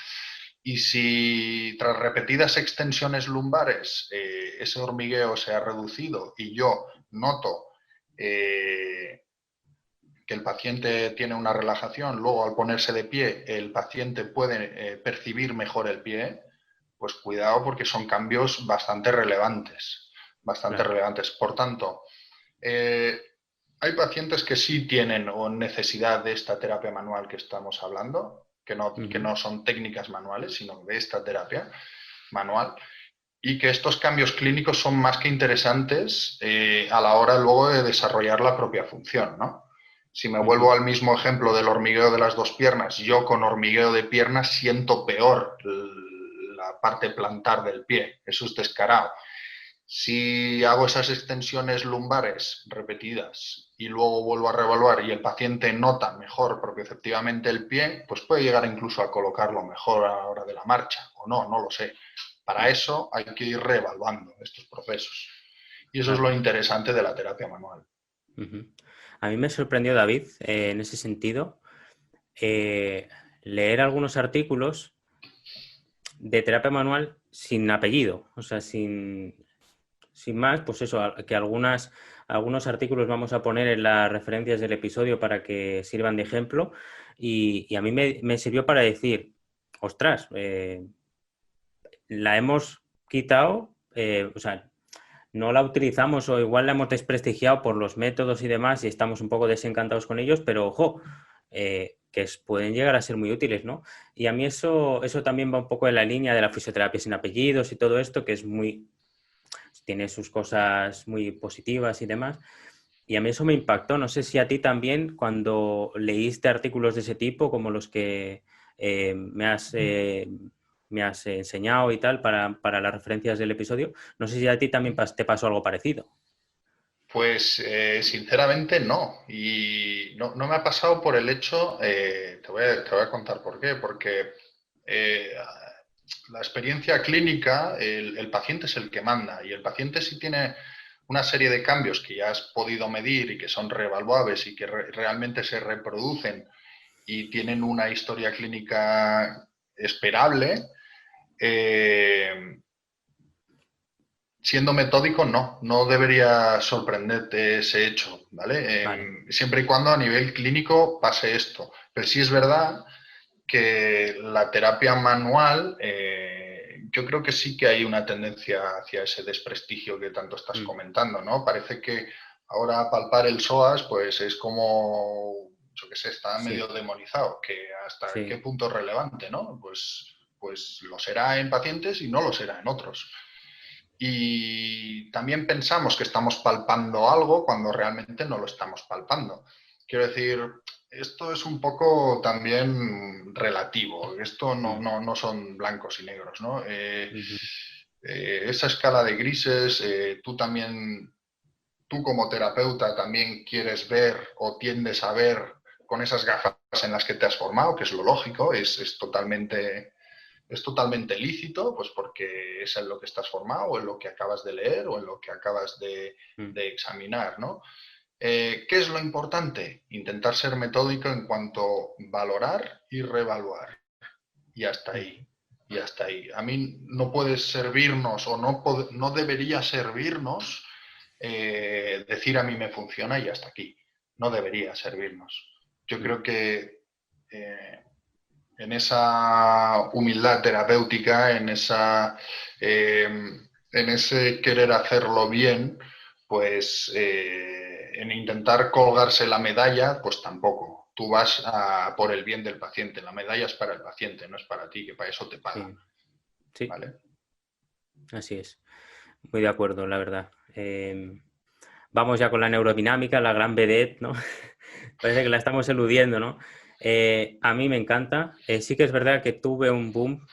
Y si tras repetidas extensiones lumbares ese hormigueo se ha reducido y yo noto que el paciente tiene una relajación, luego al ponerse de pie el paciente puede percibir mejor el pie, pues cuidado porque son cambios bastante relevantes, bastante Claro. relevantes. Por tanto, hay pacientes que sí tienen o necesidad de esta terapia manual que estamos hablando, que no son técnicas manuales, sino de esta terapia manual, y que estos cambios clínicos son más que interesantes a la hora luego de desarrollar la propia función, ¿no? Si me vuelvo al mismo ejemplo del hormigueo de las dos piernas, yo con hormigueo de piernas siento peor la parte plantar del pie, eso es descarado. Si hago esas extensiones lumbares repetidas y luego vuelvo a reevaluar y el paciente nota mejor propioceptivamente el pie, pues puede llegar incluso a colocarlo mejor a la hora de la marcha, o no, no lo sé. Para eso hay que ir reevaluando estos procesos. Y eso es Claro. lo interesante de la terapia manual. A mí me sorprendió, David, en ese sentido, leer algunos artículos de terapia manual sin apellido, o sea, sin más, pues eso, que algunos artículos vamos a poner en las referencias del episodio para que sirvan de ejemplo y a mí me sirvió para decir, ostras, la hemos quitado, o sea, no la utilizamos o igual la hemos desprestigiado por los métodos y demás y estamos un poco desencantados con ellos, pero ojo, pueden llegar a ser muy útiles, ¿no? Y a mí eso también va un poco en la línea de la fisioterapia sin apellidos y todo esto, que es tiene sus cosas muy positivas y demás. Y a mí eso me impactó. No sé si a ti también, cuando leíste artículos de ese tipo, como los que me has enseñado y tal, para las referencias del episodio, no sé si a ti también te pasó algo parecido. Pues sinceramente no. Y no me ha pasado por el hecho, te voy a contar por qué. Porque eh, la experiencia clínica, el paciente es el que manda. Y el paciente si tiene una serie de cambios que ya has podido medir y que son reevaluables y que realmente se reproducen y tienen una historia clínica esperable, eh, siendo metódico, no debería sorprenderte ese hecho, ¿vale? Vale. Siempre y cuando a nivel clínico pase esto. Pero sí es verdad que la terapia manual, yo creo que sí que hay una tendencia hacia ese desprestigio que tanto estás comentando, ¿no? Parece que ahora palpar el psoas, pues es como, yo qué sé, está medio Sí, demonizado, que hasta qué sí. punto es relevante, ¿no? Pues lo será en pacientes y no lo será en otros. Y también pensamos que estamos palpando algo cuando realmente no lo estamos palpando. Quiero decir, esto es un poco también relativo. Esto no son blancos y negros, ¿no? Esa escala de grises, tú como terapeuta también quieres ver o tiendes a ver con esas gafas en las que te has formado, que es lo lógico, es totalmente lícito, pues porque es en lo que estás formado, o en lo que acabas de leer, o en lo que acabas de examinar, ¿no? ¿Qué es lo importante? Intentar ser metódico en cuanto a valorar y reevaluar. Y hasta ahí. Y hasta ahí. A mí no puede servirnos o no debería servirnos decir a mí me funciona y hasta aquí. No debería servirnos. Yo creo que eh, en esa humildad terapéutica, en ese querer hacerlo bien, pues en intentar colgarse la medalla, pues tampoco. Tú vas a por el bien del paciente. La medalla es para el paciente, no es para ti, que para eso te paga. Sí, sí, ¿Vale? así es. Muy de acuerdo, la verdad. Vamos ya con la neurodinámica, la gran vedette, ¿no? Parece que la estamos eludiendo, ¿no? A mí me encanta. Sí que es verdad que tuve un boom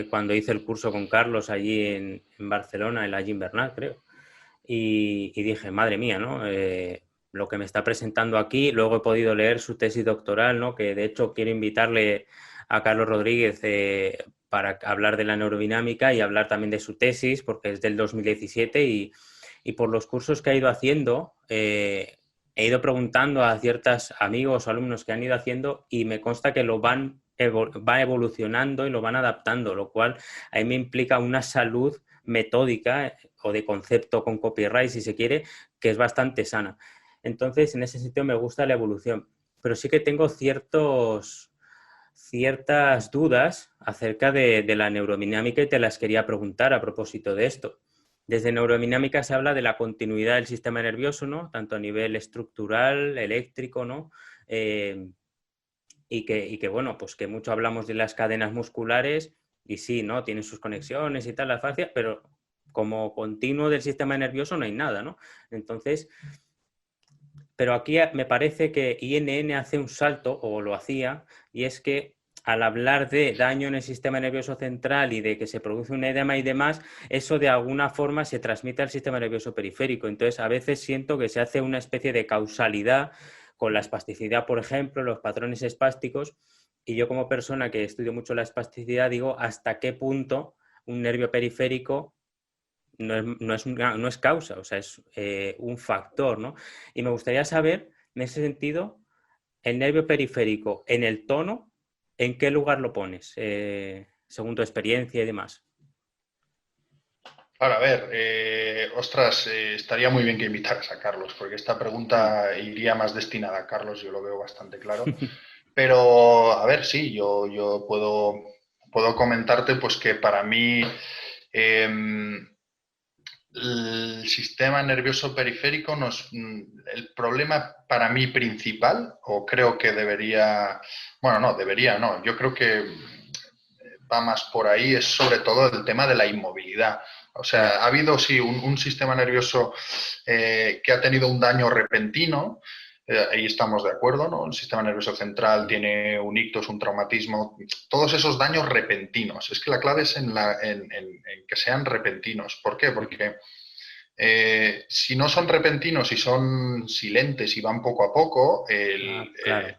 cuando hice el curso con Carlos allí en Barcelona, en la Gym Bernat, creo. Y dije, madre mía, ¿no? lo que me está presentando aquí. Luego he podido leer su tesis doctoral, ¿no? Que de hecho quiero invitarle a Carlos Rodríguez para hablar de la neurodinámica y hablar también de su tesis, porque es del 2017 y por los cursos que ha ido haciendo, he ido preguntando a ciertos amigos o alumnos que han ido haciendo y me consta que va evolucionando y lo van adaptando, lo cual a mí me implica una salud metódica o de concepto con copyright, si se quiere, que es bastante sana. Entonces, en ese sentido me gusta la evolución, pero sí que tengo ciertas dudas acerca de la neurodinámica y te las quería preguntar a propósito de esto. Desde neurodinámica se habla de la continuidad del sistema nervioso, ¿no? Tanto a nivel estructural, eléctrico, ¿no? Y que, bueno, pues que mucho hablamos de las cadenas musculares y sí, ¿no? Tienen sus conexiones y tal, las fascias, pero como continuo del sistema nervioso no hay nada, ¿no? Entonces, pero aquí me parece que INN hace un salto, o lo hacía, y es que al hablar de daño en el sistema nervioso central y de que se produce un edema y demás, eso de alguna forma se transmite al sistema nervioso periférico. Entonces, a veces siento que se hace una especie de causalidad con la espasticidad, por ejemplo, los patrones espásticos, y yo como persona que estudio mucho la espasticidad digo hasta qué punto un nervio periférico no es causa, o sea, es un factor, ¿no? Y me gustaría saber, en ese sentido, el nervio periférico en el tono, ¿en qué lugar lo pones? Según tu experiencia y demás. Ahora, a ver, ostras, estaría muy bien que invitaras a Carlos, porque esta Mm. pregunta iría más destinada a Carlos, yo lo veo bastante claro. Pero, a ver, sí, yo puedo comentarte pues que para mí el sistema nervioso periférico el problema para mí principal, o creo que debería, bueno, no, debería, no, yo creo que va más por ahí, es sobre todo el tema de la inmovilidad. O sea, Ya. ha habido, sí, un sistema nervioso que ha tenido un daño repentino, ahí estamos de acuerdo, ¿no? El sistema nervioso central Ujú. tiene un ictus, un traumatismo, todos esos daños repentinos. Es que la clave es en que sean repentinos. ¿Por qué? Ujú. Porque si no son repentinos y son silentes y van poco a poco, Ah, claro.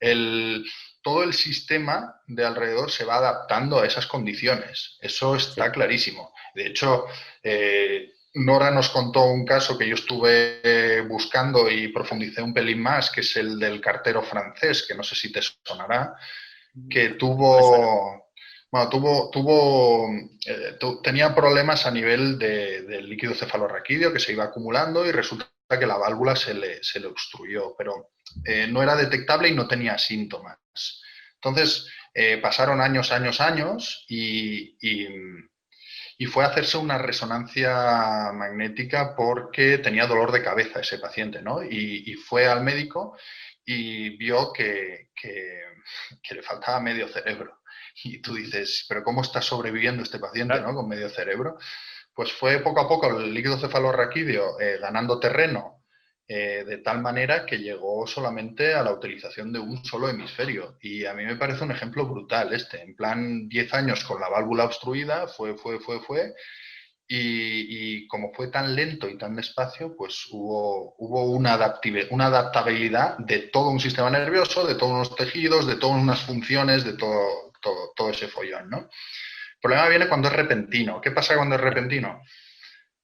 el, todo el sistema de alrededor se va adaptando a esas condiciones. Eso está Sí. clarísimo. De hecho, Nora nos contó un caso que yo estuve buscando y profundicé un pelín más, que es el del cartero francés, que no sé si te sonará, que No me suena. bueno, tenía problemas a nivel del líquido cefalorraquídeo que se iba acumulando y resulta que la válvula se le obstruyó, pero no era detectable y no tenía síntomas. Entonces, pasaron años, años, años y fue a hacerse una resonancia magnética porque tenía dolor de cabeza ese paciente, ¿no? Y fue al médico y vio que le faltaba medio cerebro. Y tú Ujú. dices, pero ¿cómo está sobreviviendo este paciente, Claro. ¿no? Con medio cerebro. Pues fue poco a poco el líquido cefalorraquídeo ganando terreno de tal manera que llegó solamente a la utilización de un solo hemisferio. Y a mí me parece un ejemplo brutal este. En plan, 10 años con la válvula obstruida, fue. Y como fue tan lento y tan despacio, pues hubo una adaptabilidad de todo un sistema nervioso, de todos los tejidos, de todas unas funciones, de todo ese follón, ¿no? El problema viene cuando es repentino. ¿Qué pasa cuando es repentino?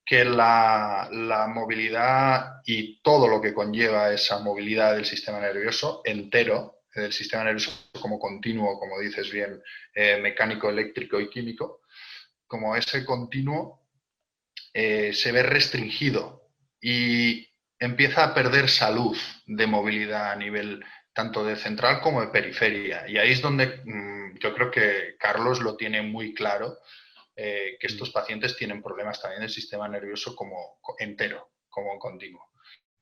Que la movilidad y todo lo que conlleva esa movilidad del sistema nervioso entero, del sistema nervioso como continuo, como dices bien, mecánico, eléctrico y químico, como ese continuo se ve restringido y empieza a perder salud de movilidad a nivel tanto de central como de periferia. Y ahí es donde yo creo que Carlos lo tiene muy claro, que Mm. estos pacientes tienen problemas también del sistema nervioso como entero, como continuo.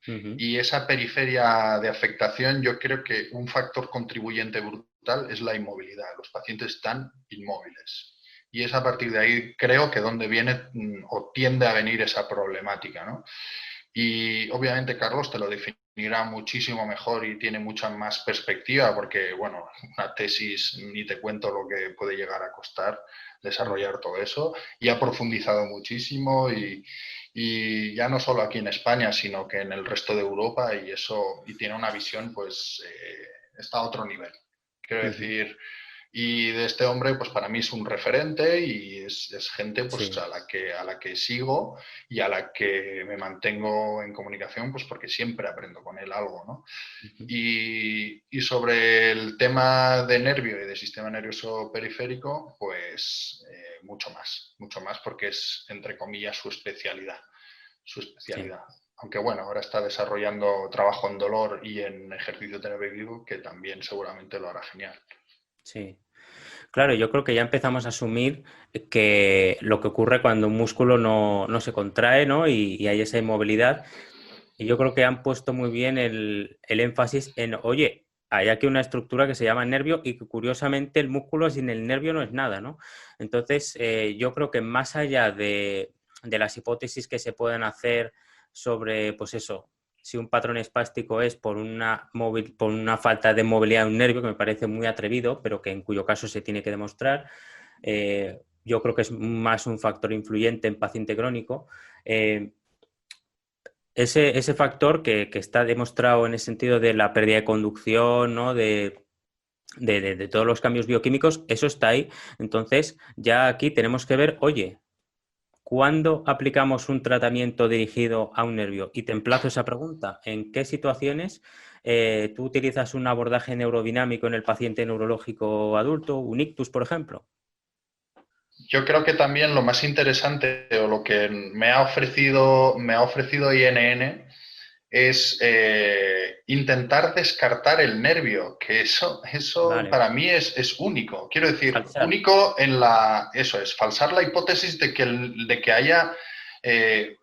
Ujú. Y esa periferia de afectación, yo creo que un factor contribuyente brutal es la inmovilidad. Los pacientes están inmóviles. Y es a partir de ahí, creo que donde viene o tiende a venir esa problemática, ¿no? Y obviamente Carlos te lo definirá muchísimo mejor y tiene mucha más perspectiva porque, bueno, una tesis ni te cuento lo que puede llegar a costar Mm. desarrollar todo eso y ha profundizado muchísimo y ya no solo aquí en España, sino que en el resto de Europa y eso, y tiene una visión, pues, está a otro nivel. Quiero Ujú. decir, y de este hombre, pues para mí es un referente y es gente pues, Sí. a la que sigo y a la que me mantengo en comunicación, pues porque siempre aprendo con él algo, ¿no? Ujú. Y sobre el tema de nervio y de sistema nervioso periférico, pues mucho más porque es, entre comillas, su Sí, especialidad. Aunque bueno, ahora está desarrollando trabajo en dolor y en ejercicio terapéutico, que también seguramente lo hará genial. sí. Claro, yo creo que ya empezamos a asumir que lo que ocurre cuando un músculo no se contrae, ¿no? Y hay esa inmovilidad. Y yo creo que han puesto muy bien el énfasis en, oye, hay aquí una estructura que se llama nervio y que curiosamente el músculo sin el nervio no es nada, ¿no? Entonces, yo creo que más allá de las hipótesis que se pueden hacer sobre, pues eso, si un patrón espástico es por una falta de movilidad de un nervio, que me parece muy atrevido, pero que en cuyo caso se tiene que demostrar, yo creo que es más un factor influyente en paciente crónico. Eh, ese factor que está demostrado en el sentido de la pérdida de conducción, ¿no? De todos los cambios bioquímicos, eso está ahí. Entonces, ya aquí tenemos que ver, oye, ¿cuándo aplicamos un tratamiento dirigido a un nervio? Y te emplazo esa pregunta. ¿En qué situaciones tú utilizas un abordaje neurodinámico en el paciente neurológico adulto, un ictus, por ejemplo? Yo creo que también lo más interesante o lo que me ha ofrecido INN es intentar descartar el nervio, que eso Vale, para mí es único. Quiero decir, falsar. único en eso es, falsar la hipótesis de que haya eh,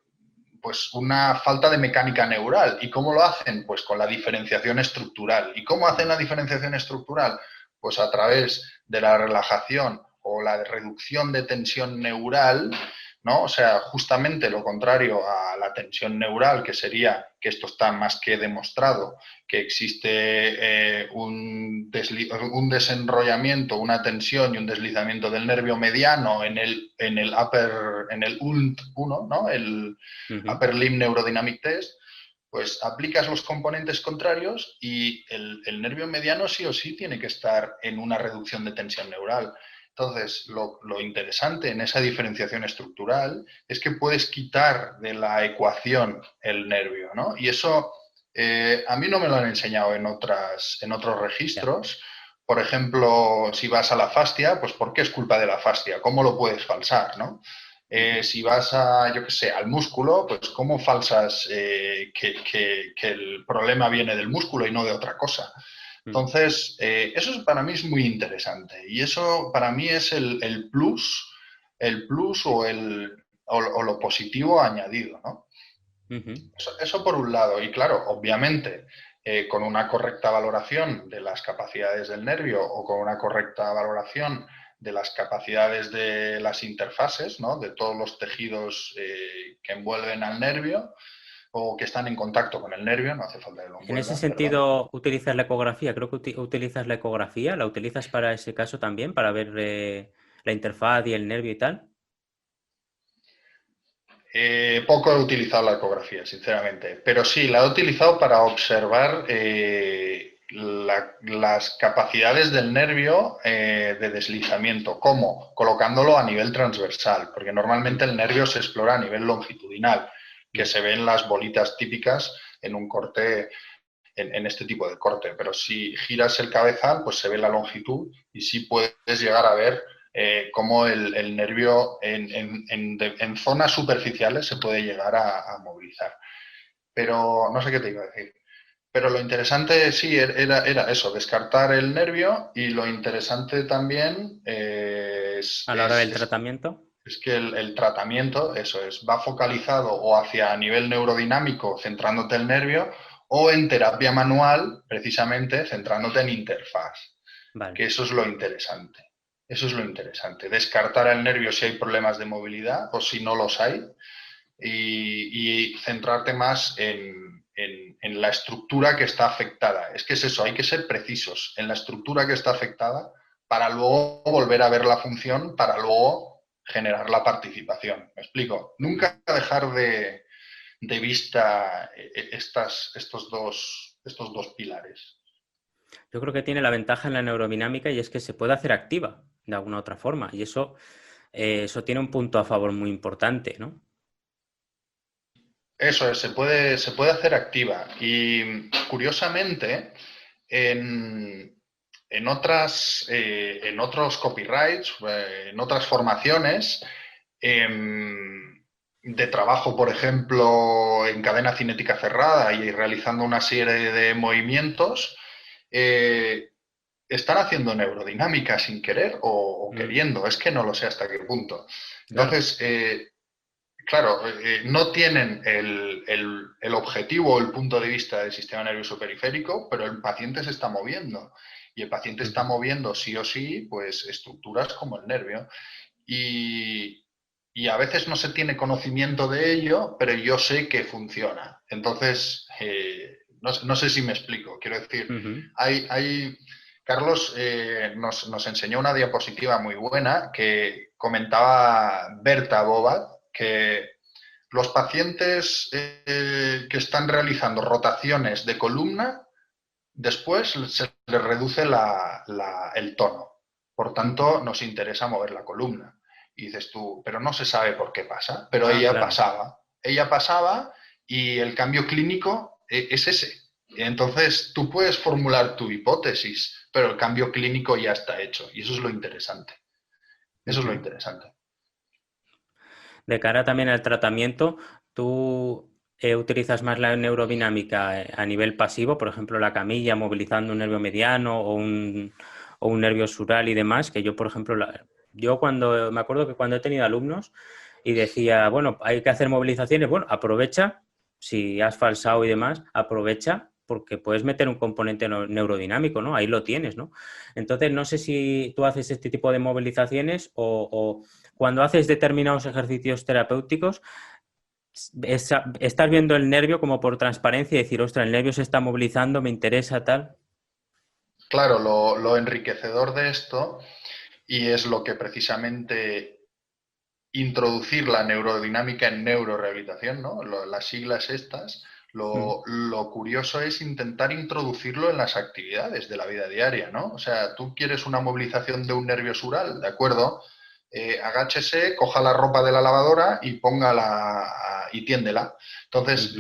pues una falta de mecánica neural. ¿Y cómo lo hacen? Pues con la diferenciación estructural. ¿Y cómo hacen la diferenciación estructural? Pues a través de la relajación o la reducción de tensión neural, ¿no? O sea, justamente lo contrario a la tensión neural, que sería, que esto está más que demostrado, que existe un desenrollamiento, una tensión y un deslizamiento del nervio mediano en el ULT1, ¿no? El Ujú. Upper Limb Neurodynamic Test, pues aplicas los componentes contrarios y el nervio mediano sí o sí tiene que estar en una reducción de tensión neural. Entonces, lo interesante en esa diferenciación estructural es que puedes quitar de la ecuación el nervio, ¿no? Y eso a mí no me lo han enseñado en otros Ya. registros. Por ejemplo, si vas a la fascia, pues ¿por qué es culpa de la fascia? ¿Cómo lo puedes falsar, no? Ujú. Si vas a, yo qué sé, al músculo, pues ¿cómo falsas que el problema viene del músculo y no de otra cosa? Ujú. Entonces, para mí es muy interesante y eso para mí es el plus o lo positivo añadido, ¿no? Ujú. Eso por un lado. Y claro, obviamente, con una correcta valoración de las capacidades del nervio o con una correcta valoración de las capacidades de las interfaces, ¿no? De todos los tejidos que envuelven al nervio o que están en contacto con el nervio, no hace falta que lo En ese envuelvan, perdón. sentido, ¿utilizas la ecografía? Creo que utilizas la ecografía. ¿La utilizas para ese caso también, para ver la interfaz y el nervio y tal? Poco he utilizado la ecografía, sinceramente, pero sí, la he utilizado para observar las capacidades del nervio de deslizamiento. ¿Cómo? Colocándolo a nivel transversal, porque Mm, normalmente el nervio se explora a nivel longitudinal, que mm, se ven las bolitas típicas en un corte, en este tipo de corte, pero si giras el cabezal, pues se ve la longitud y sí puedes llegar a ver cómo el nervio en zonas superficiales se puede llegar a movilizar. Pero no sé qué te iba a decir. Pero lo interesante sí era eso, descartar el nervio y lo interesante también a la hora del tratamiento. es que el tratamiento, eso es, va focalizado o hacia nivel neurodinámico, centrándote en el nervio, o en terapia manual, precisamente centrándote en interfaz, Vale. que eso es lo interesante. Eso es lo interesante. Descartar el nervio si hay problemas de movilidad o si no los hay y centrarte más en la estructura que está afectada. Es que es eso, hay que ser precisos en la estructura que está afectada para luego volver a ver la función, para luego generar la participación. ¿Me explico? Nunca dejar de vista estos dos pilares. Yo creo que tiene la ventaja en la neurodinámica y es que se puede hacer activa de alguna otra forma. Y eso tiene un punto a favor muy importante, ¿no? Eso es, se puede hacer activa. Y curiosamente, en otros copyrights, en otras formaciones de trabajo, por ejemplo, en cadena cinética cerrada y realizando una serie de movimientos, están haciendo neurodinámica sin querer o queriendo. Es que no lo sé hasta qué punto. Entonces, claro, no tienen el objetivo o el punto de vista del sistema nervioso periférico, pero el paciente se está moviendo. Y el paciente está moviendo sí o sí, pues estructuras como el nervio. Y a veces no se tiene conocimiento de ello, pero yo sé que funciona. Entonces, no sé si me explico. Quiero decir, Carlos nos enseñó una diapositiva muy buena que comentaba Berta Bobat, que los pacientes que están realizando rotaciones de columna, después se les reduce el tono. Por tanto, nos interesa mover la columna. Y dices tú, pero no se sabe por qué pasa. Pero ella pasaba. Ella pasaba y el cambio clínico es ese. Entonces, tú puedes formular tu hipótesis, pero el cambio clínico ya está hecho. Y eso es lo interesante. Eso es lo interesante. De cara también al tratamiento, ¿tú utilizas más la neurodinámica a nivel pasivo, por ejemplo, la camilla, movilizando un nervio mediano o un nervio sural y demás? Que yo, por ejemplo, me acuerdo que cuando he tenido alumnos y decía, bueno, hay que hacer movilizaciones, bueno, aprovecha, si has falsado y demás, aprovecha porque puedes meter un componente neurodinámico, ¿no? Ahí lo tienes, ¿no? Entonces, no sé si tú haces este tipo de movilizaciones o cuando haces determinados ejercicios terapéuticos, estás viendo el nervio como por transparencia y decir, ostras, el nervio se está movilizando, me interesa, tal. Claro, lo enriquecedor de esto, y es lo que precisamente introducir la neurodinámica en neurorehabilitación, ¿no? Las siglas estas, lo curioso es intentar introducirlo en las actividades de la vida diaria, ¿no? O sea, tú quieres una movilización de un nervio sural, ¿de acuerdo? Agáchese, coja la ropa de la lavadora y póngala y tiéndela. Entonces,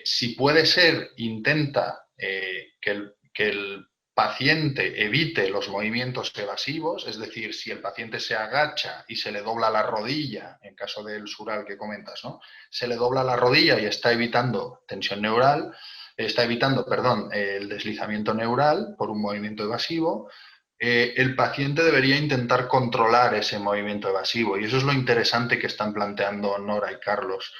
si puede ser, intenta que el paciente evite los movimientos evasivos, es decir, si el paciente se agacha y se le dobla la rodilla, en caso del sural que comentas, ¿no? Se le dobla la rodilla y está evitando tensión neural, está evitando, perdón, el deslizamiento neural por un movimiento evasivo, el paciente debería intentar controlar ese movimiento evasivo. Y eso es lo interesante que están planteando Nora y Carlos.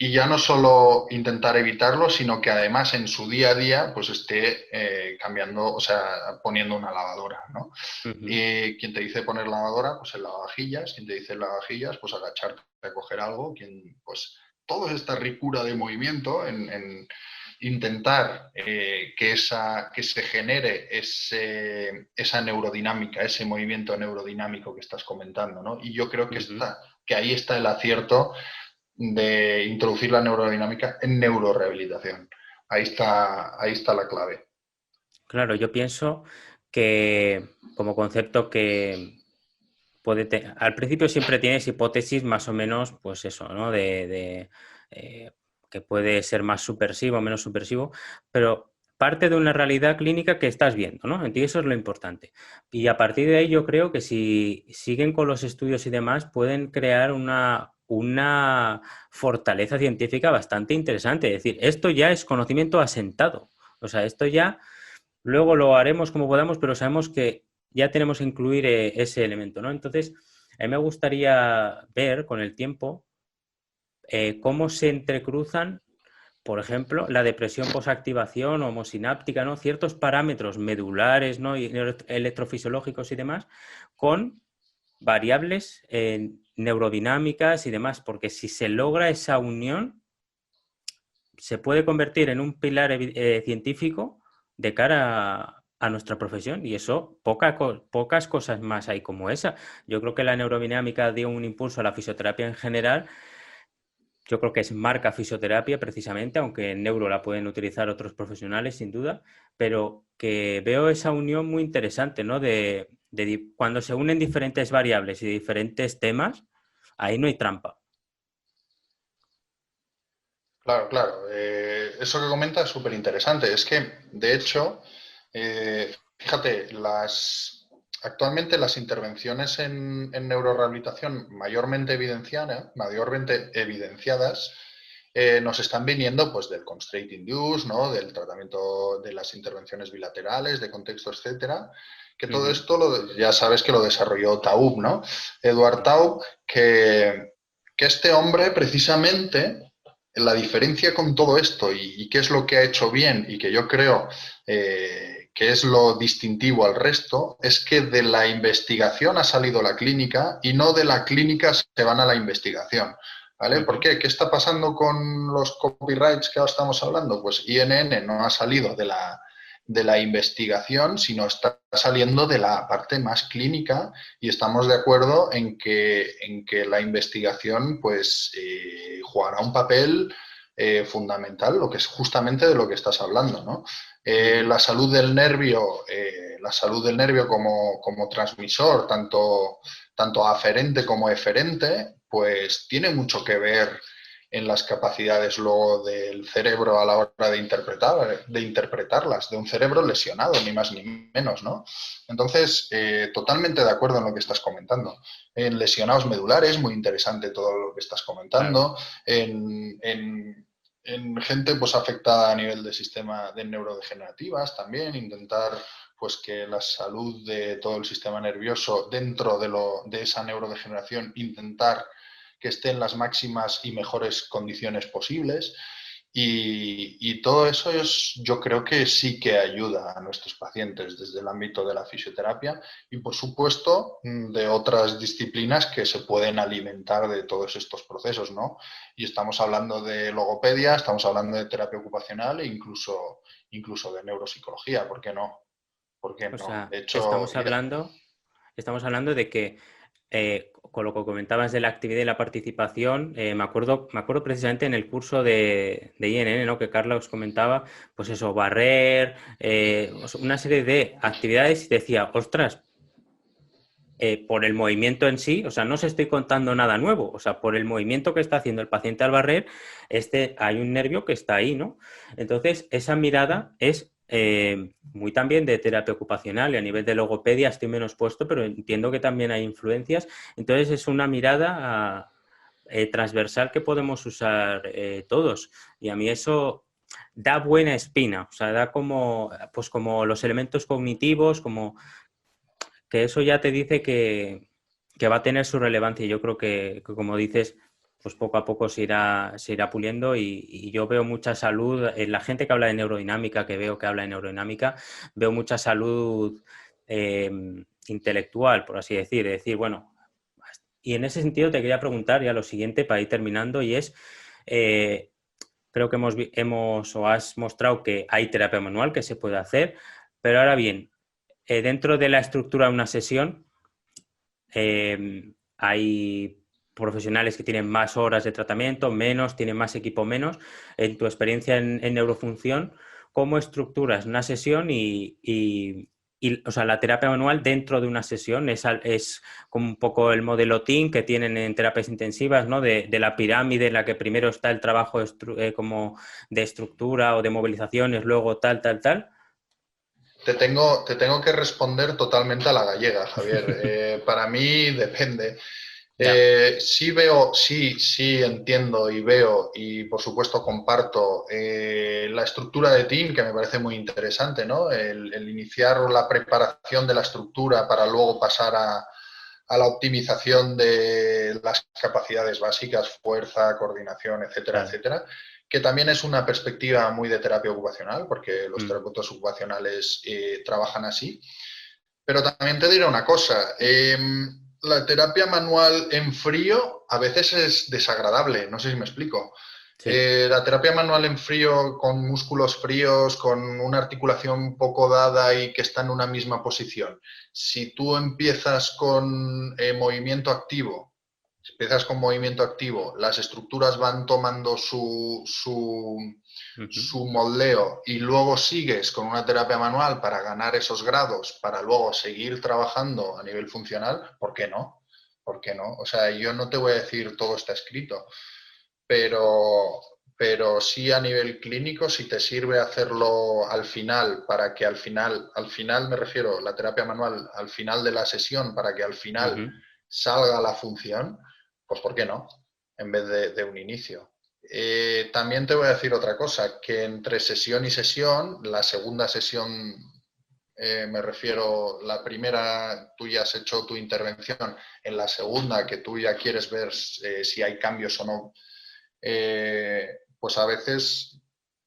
Y ya no solo intentar evitarlo, sino que además en su día a día pues esté cambiando, o sea, poniendo una lavadora, ¿no? Y quien te dice poner lavadora, pues el lavavajillas, quien te dice lavavajillas, pues agacharte a coger algo, pues toda esta ricura de movimiento en intentar que se genere esa neurodinámica, ese movimiento neurodinámico que estás comentando, ¿no? Y yo creo que ahí está el acierto de introducir la neurodinámica en neurorehabilitación. Ahí está la clave. Claro, yo pienso que como concepto que al principio siempre tienes hipótesis más o menos, pues eso, ¿no? Que puede ser más subversivo o menos subversivo, pero parte de una realidad clínica que estás viendo, ¿no? Entonces eso es lo importante. Y a partir de ahí yo creo que si siguen con los estudios y demás, pueden crear una fortaleza científica bastante interesante. Es decir, esto ya es conocimiento asentado. O sea, esto ya luego lo haremos como podamos, pero sabemos que ya tenemos que incluir ese elemento, ¿no? Entonces, a mí me gustaría ver con el tiempo cómo se entrecruzan, por ejemplo, la depresión posactivación homosináptica, ¿no? Ciertos parámetros medulares, ¿no? Y electrofisiológicos y demás, con variables neurodinámicas y demás, porque si se logra esa unión, se puede convertir en un pilar científico de cara a nuestra profesión y eso, pocas cosas más hay como esa. Yo creo que la neurodinámica dio un impulso a la fisioterapia en general. Yo creo que es marca fisioterapia precisamente, aunque en neuro la pueden utilizar otros profesionales sin duda, pero que veo esa unión muy interesante, ¿no? Cuando se unen diferentes variables y diferentes temas, ahí no hay trampa. Claro, claro. Eso que comenta es súper interesante. Es que, de hecho, fíjate, actualmente las intervenciones en neurorehabilitación mayormente evidenciadas nos están viniendo pues, del constraint induce, ¿no? Del tratamiento de las intervenciones bilaterales, de contexto, etcétera. Que todo Ujú. esto ya sabes que lo desarrolló Taub, ¿no? Eduard Sí. Taub, que este hombre precisamente la diferencia con todo esto y qué es lo que ha hecho bien y que yo creo que es lo distintivo al resto, es que de la investigación ha salido la clínica y no de la clínica se van a la investigación. ¿Vale? ¿Por Ujú. qué? ¿Qué está pasando con los copyrights que ahora estamos hablando? Pues INN no ha salido de la investigación, sino está saliendo de la parte más clínica y estamos de acuerdo en que la investigación pues, jugará un papel fundamental, lo que es justamente de lo que estás hablando, ¿no? Ujú. La salud del nervio como transmisor, tanto aferente como eferente, pues tiene mucho que ver en las capacidades luego del cerebro a la hora de interpretarlas, de un cerebro lesionado, ni más ni menos, ¿no? Entonces, totalmente de acuerdo en lo que estás comentando. En lesionados medulares, muy interesante todo lo que estás Claro. comentando. En gente pues afectada a nivel de sistema de neurodegenerativas también, intentar pues que la salud de todo el sistema nervioso dentro de esa neurodegeneración, intentar que esté en las máximas y mejores condiciones posibles. Y todo eso yo creo que sí que ayuda a nuestros pacientes desde el ámbito de la fisioterapia y, por supuesto, de otras disciplinas que se pueden alimentar de todos estos procesos, ¿no? Y estamos hablando de logopedia, estamos hablando de terapia ocupacional e incluso de neuropsicología, ¿por qué no? ¿Por qué O no? sea, De hecho, mira, estamos hablando de que con lo que comentabas de la actividad y la participación, me acuerdo precisamente en el curso de INN, ¿no? Que Carla os comentaba, pues eso, barrer, una serie de actividades y decía, ostras, por el movimiento en sí, o sea, no os estoy contando nada nuevo, o sea, por el movimiento que está haciendo el paciente al barrer, hay un nervio que está ahí, ¿no? Entonces, esa mirada es muy también de terapia ocupacional y a nivel de logopedia estoy menos puesto, pero entiendo que también hay influencias. Entonces, es una mirada transversal que podemos usar todos y a mí eso da buena espina, o sea, da como, pues como los elementos cognitivos, como que eso ya te dice que va a tener su relevancia. Yo creo que, como dices, pues poco a poco se irá puliendo y yo veo mucha salud en la gente que habla de neurodinámica, que veo que habla de neurodinámica, veo mucha salud eh, intelectual, por así decir. Es decir, bueno, y en ese sentido te quería preguntar ya lo siguiente para ir terminando y es, eh, creo que hemos o has mostrado que hay terapia manual que se puede hacer, pero ahora bien, dentro de la estructura de una sesión, hay profesionales que tienen más horas de tratamiento, menos, tienen más equipo, menos. En tu experiencia en neurofunción, ¿cómo estructuras una sesión o sea, la terapia manual dentro de una sesión? Es como un poco el modelo TIN que tienen en terapias intensivas, ¿no? De la pirámide en la que primero está el trabajo como de estructura o de movilizaciones, luego tal, tal, tal. te tengo que responder totalmente a la gallega, Javier. Para mí depende. Ya. Sí entiendo y veo y por supuesto comparto la estructura de team que me parece muy interesante, ¿no? El iniciar la preparación de la estructura para luego pasar a la optimización de las capacidades básicas, fuerza, coordinación, etcétera, Claro. etcétera, que también es una perspectiva muy de terapia ocupacional, porque los Mm. terapeutas ocupacionales trabajan así. Pero también te diré una cosa, la terapia manual en frío a veces es desagradable, no sé si me explico. Sí. La terapia manual en frío, con músculos fríos, con una articulación un poco dada y que está en una misma posición. Si tú empiezas con movimiento activo, las estructuras van tomando Ujú. su moldeo y luego sigues con una terapia manual para ganar esos grados, para luego seguir trabajando a nivel funcional, ¿por qué no? ¿Por qué no? O sea, yo no te voy a decir todo está escrito, pero, pero sí a nivel clínico, si te sirve hacerlo al final, para que al final me refiero, la terapia manual, al final de la sesión, para que al final Ujú. salga la función, pues ¿por qué no? En vez de un inicio. También te voy a decir otra cosa, que entre sesión y sesión, la segunda sesión, me refiero, la primera tú ya has hecho tu intervención, en la segunda que tú ya quieres ver si hay cambios o no, pues a veces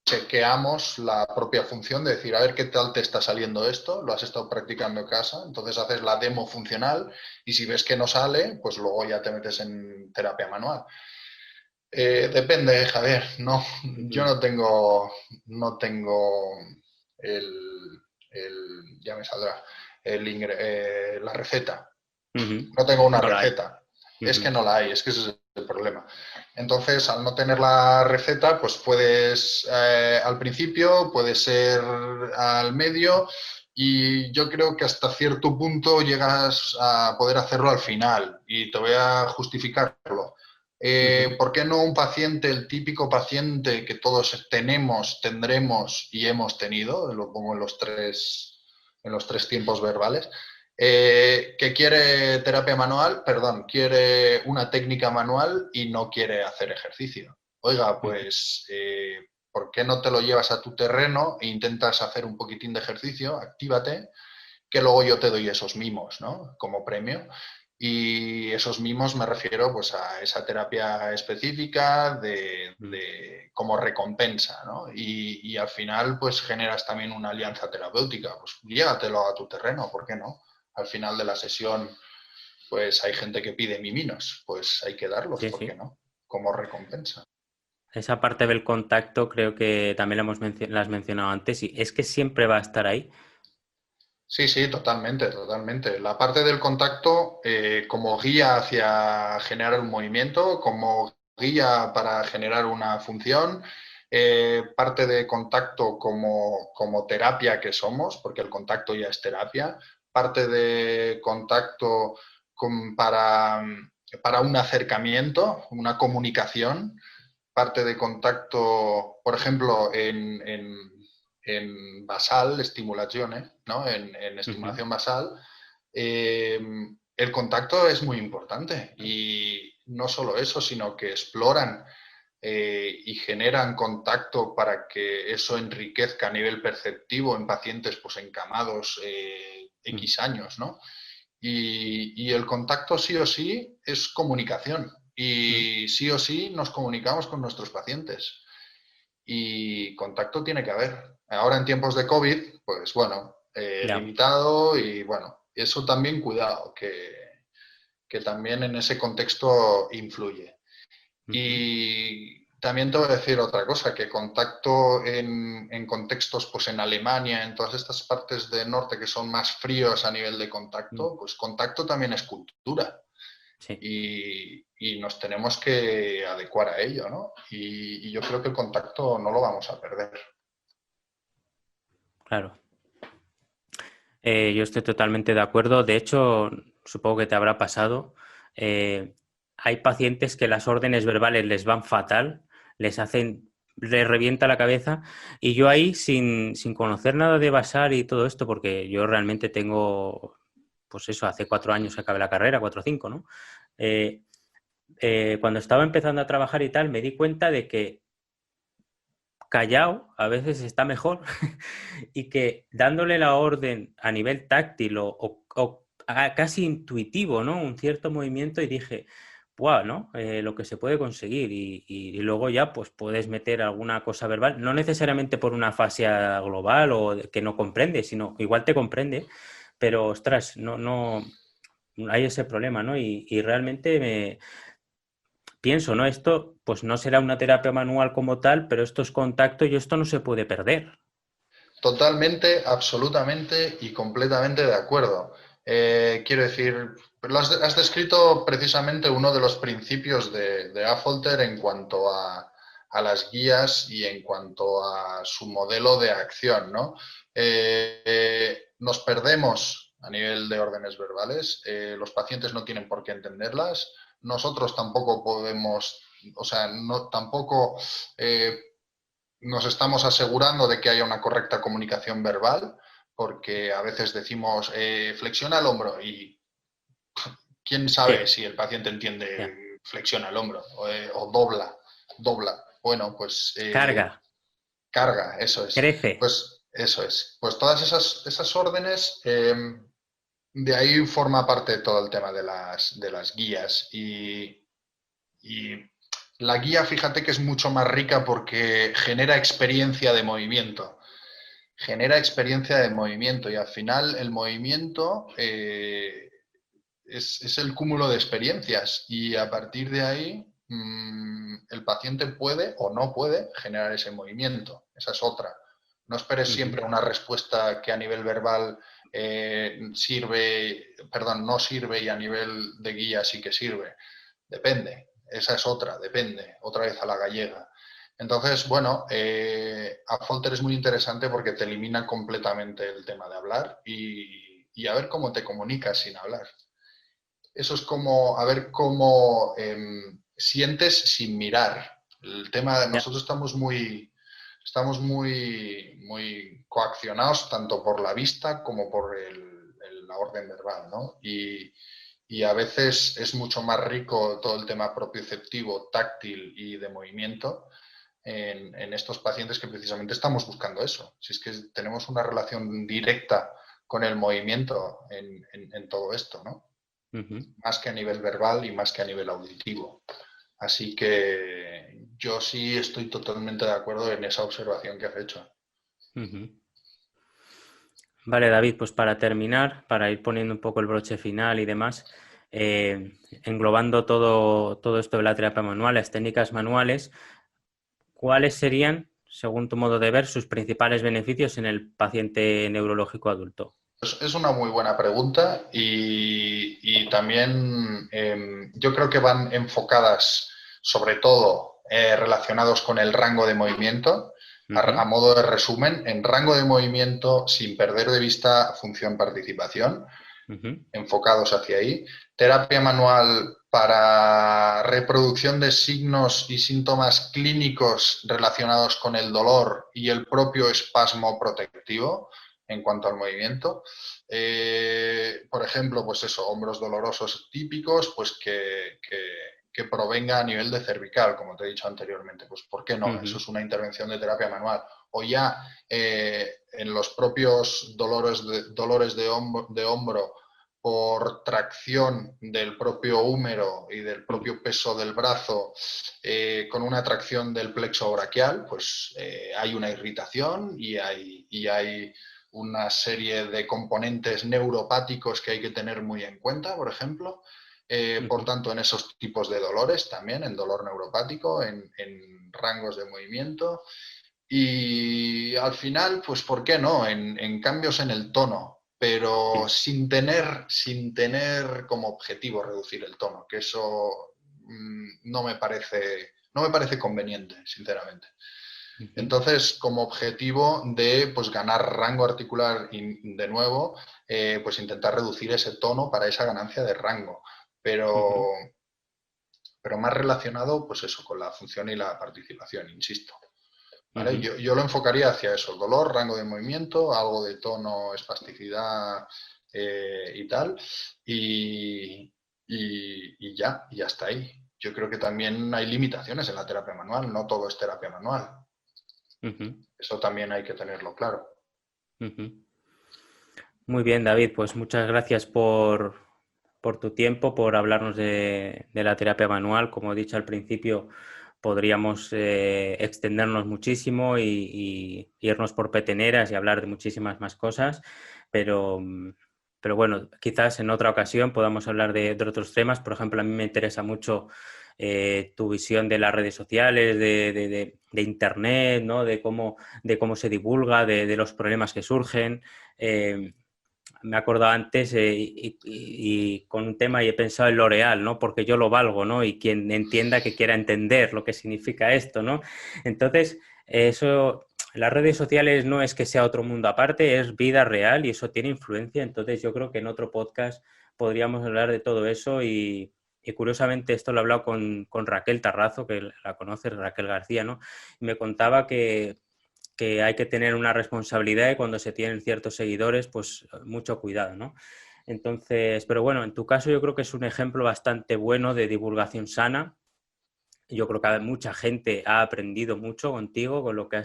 chequeamos la propia función de decir, a ver qué tal te está saliendo esto, lo has estado practicando en casa, entonces haces la demo funcional y si ves que no sale, pues luego ya te metes en terapia manual. Depende, Javier, no, yo Ujú. no tengo el, ya me saldrá, la receta, Ujú. no tengo una No la hay. receta. Es que Ujú. no la hay, es que ese es el problema. Entonces, al no tener la receta, pues puedes al principio, puede ser al medio y yo creo que hasta cierto punto llegas a poder hacerlo al final y te voy a justificarlo. Ujú. ¿Por qué no un paciente, el típico paciente que todos tenemos, tendremos y hemos tenido, lo pongo en los tres tiempos verbales, que quiere terapia manual, perdón, quiere una técnica manual y no quiere hacer ejercicio? Oiga, Ujú. pues, ¿por qué no te lo llevas a tu terreno e intentas hacer un poquitín de ejercicio? Actívate, que luego yo te doy esos mimos, ¿no? Como premio. Y esos mimos me refiero pues a esa terapia específica Ujú. como recompensa, ¿no? Y al final pues generas también una alianza terapéutica, pues llévatelo a tu terreno, ¿por qué no? Al final de la sesión pues hay gente que pide miminos, pues hay que darlos, Sí, ¿por qué sí. no? Como recompensa. Esa parte del contacto creo que también la has mencionado antes y es que siempre va a estar ahí. Sí, sí, totalmente, totalmente. La parte del contacto como guía hacia generar un movimiento, como guía para generar una función, parte de contacto como terapia que somos, porque el contacto ya es terapia, parte de contacto para un acercamiento, una comunicación, parte de contacto, por ejemplo, en basal, estimulaciones, ¿no? En Ujú. estimulación basal, eh, el contacto es muy importante y no solo eso, sino que exploran y generan contacto para que eso enriquezca a nivel perceptivo en pacientes pues, encamados Ujú. X años, ¿no? Y el contacto sí o sí es comunicación Ujú. y sí o sí nos comunicamos con nuestros pacientes y contacto tiene que haber. Ahora en tiempos de COVID, pues bueno, Ya. limitado y bueno, eso también cuidado, que también en ese contexto influye. Ujú. Y también te voy a decir otra cosa, que contacto en contextos, pues en Alemania, en todas estas partes del norte que son más fríos a nivel de Mm. contacto, pues contacto también es cultura Sí, y nos tenemos que adecuar a ello, ¿no? Y yo creo que el contacto no lo vamos a perder. claro. Yo estoy totalmente de acuerdo. De hecho, supongo que te habrá pasado. eh, Hay pacientes que las órdenes verbales les van fatal, les revienta la cabeza. Y yo ahí, sin conocer nada de Basar y todo esto, porque yo realmente tengo, pues eso, hace 4 años que acabé la carrera, 4 o 5, ¿no? Eh, Cuando estaba empezando a trabajar y tal, me di cuenta de que callado a veces está mejor y que dándole la orden a nivel táctil casi intuitivo, ¿no? Un cierto movimiento y dije, wow, ¿no? Lo que se puede conseguir y luego ya pues puedes meter alguna cosa verbal, no necesariamente por una fascia global o que no comprende, sino igual te comprende, pero ostras, no hay ese problema, ¿no? Y realmente pienso, ¿no? Esto pues no será una terapia manual como tal, pero esto es contacto y esto no se puede perder. Totalmente, absolutamente y completamente de acuerdo. Quiero decir, has descrito precisamente uno de los principios de Affolter en cuanto a las guías y en cuanto a su modelo de acción, ¿no? Nos perdemos a nivel de órdenes verbales, los pacientes no tienen por qué entenderlas, nosotros tampoco podemos, o sea, no, tampoco nos estamos asegurando de que haya una correcta comunicación verbal, porque a veces decimos flexiona el hombro y quién sabe Sí, si el paciente ya. entiende flexiona el hombro o dobla, dobla. Bueno, pues Carga, carga, eso es. crece. Pues eso es. Pues todas esas órdenes, de ahí forma parte todo el tema de las guías y la guía, fíjate que es mucho más rica porque genera experiencia de movimiento. Genera experiencia de movimiento y al final el movimiento es el cúmulo de experiencias y a partir de ahí el paciente puede o no puede generar ese movimiento. Esa es otra. No esperes Ujú, siempre una respuesta que a nivel verbal sirve, perdón, no sirve y a nivel de guía sí que sirve. Depende. Esa es otra, depende. Otra vez a la gallega. Entonces, bueno, Affolter es muy interesante porque te elimina completamente el tema de hablar y a ver cómo te comunicas sin hablar. Eso es como a ver cómo sientes sin mirar. El tema de ya. nosotros estamos muy coaccionados tanto por la vista como por la orden verbal, ¿no? Y a veces es mucho más rico todo el tema propioceptivo, táctil y de movimiento en estos pacientes que precisamente estamos buscando eso. Si es que tenemos una relación directa con el movimiento en todo esto, ¿no? Ujú, Más que a nivel verbal y más que a nivel auditivo. Así que yo sí estoy totalmente de acuerdo en esa observación que has hecho. ujú. Vale, David, pues para terminar, para ir poniendo un poco el broche final y demás, englobando todo esto de la terapia manual, las técnicas manuales, ¿cuáles serían, según tu modo de ver, sus principales beneficios en el paciente neurológico adulto? Es una muy buena pregunta y también yo creo que van enfocadas sobre todo relacionados con el rango de movimiento. A Ujú, modo de resumen, en rango de movimiento sin perder de vista función-participación, ujú, enfocados hacia ahí. Terapia manual para reproducción de signos y síntomas clínicos relacionados con el dolor y el propio espasmo protectivo en cuanto al movimiento. Por ejemplo, pues eso, hombros dolorosos típicos, pues que provenga a nivel de cervical, como te he dicho anteriormente. Pues ¿por qué no? Eso ujú, es una intervención de terapia manual. O ya en los propios dolores de hombro por tracción del propio húmero y del ujú, propio peso del brazo, con una tracción del plexo braquial, pues hay una irritación y hay una serie de componentes neuropáticos que hay que tener muy en cuenta, por ejemplo. Por ujú, tanto, en esos tipos de dolores también, en dolor neuropático, en rangos de movimiento. Y al final, pues, ¿por qué no? En cambios en el tono, pero sí, sin tener como objetivo reducir el tono, que eso no me parece conveniente, sinceramente. ujú, Entonces, como objetivo de pues, ganar rango articular y de nuevo, pues intentar reducir ese tono para esa ganancia de rango, ujú, pero más relacionado, pues eso, con la función y la participación, insisto. ¿Vale? ujú. Yo lo enfocaría hacia eso, dolor, rango de movimiento, algo de tono, espasticidad y tal, y ya, y hasta ahí. Yo creo que también hay limitaciones en la terapia manual, no todo es terapia manual. Ujú, Eso también hay que tenerlo claro. ujú. Muy bien, David, pues muchas gracias por tu tiempo, por hablarnos de la terapia manual. Como he dicho al principio, podríamos extendernos muchísimo y irnos por peteneras y hablar de muchísimas más cosas, pero, pero bueno, quizás en otra ocasión podamos hablar de otros temas. Por ejemplo, a mí me interesa mucho tu visión de las redes sociales, de Internet, ¿no? De cómo se divulga, de los problemas que surgen. Me he acordado antes y con un tema y he pensado en L'Oreal, ¿no? Porque yo lo valgo, ¿no? Y quien entienda que quiera entender lo que significa esto, ¿no? Entonces, eso, las redes sociales no es que sea otro mundo aparte, es vida real y eso tiene influencia. Entonces, yo creo que en otro podcast podríamos hablar de todo eso y curiosamente esto lo he hablado con Raquel Tarrazo, que la conoces, Raquel García, ¿no? Y me contaba que hay que tener una responsabilidad y cuando se tienen ciertos seguidores, pues mucho cuidado, ¿no? Entonces, pero bueno, en tu caso yo creo que es un ejemplo bastante bueno de divulgación sana. Yo creo que mucha gente ha aprendido mucho contigo, con lo que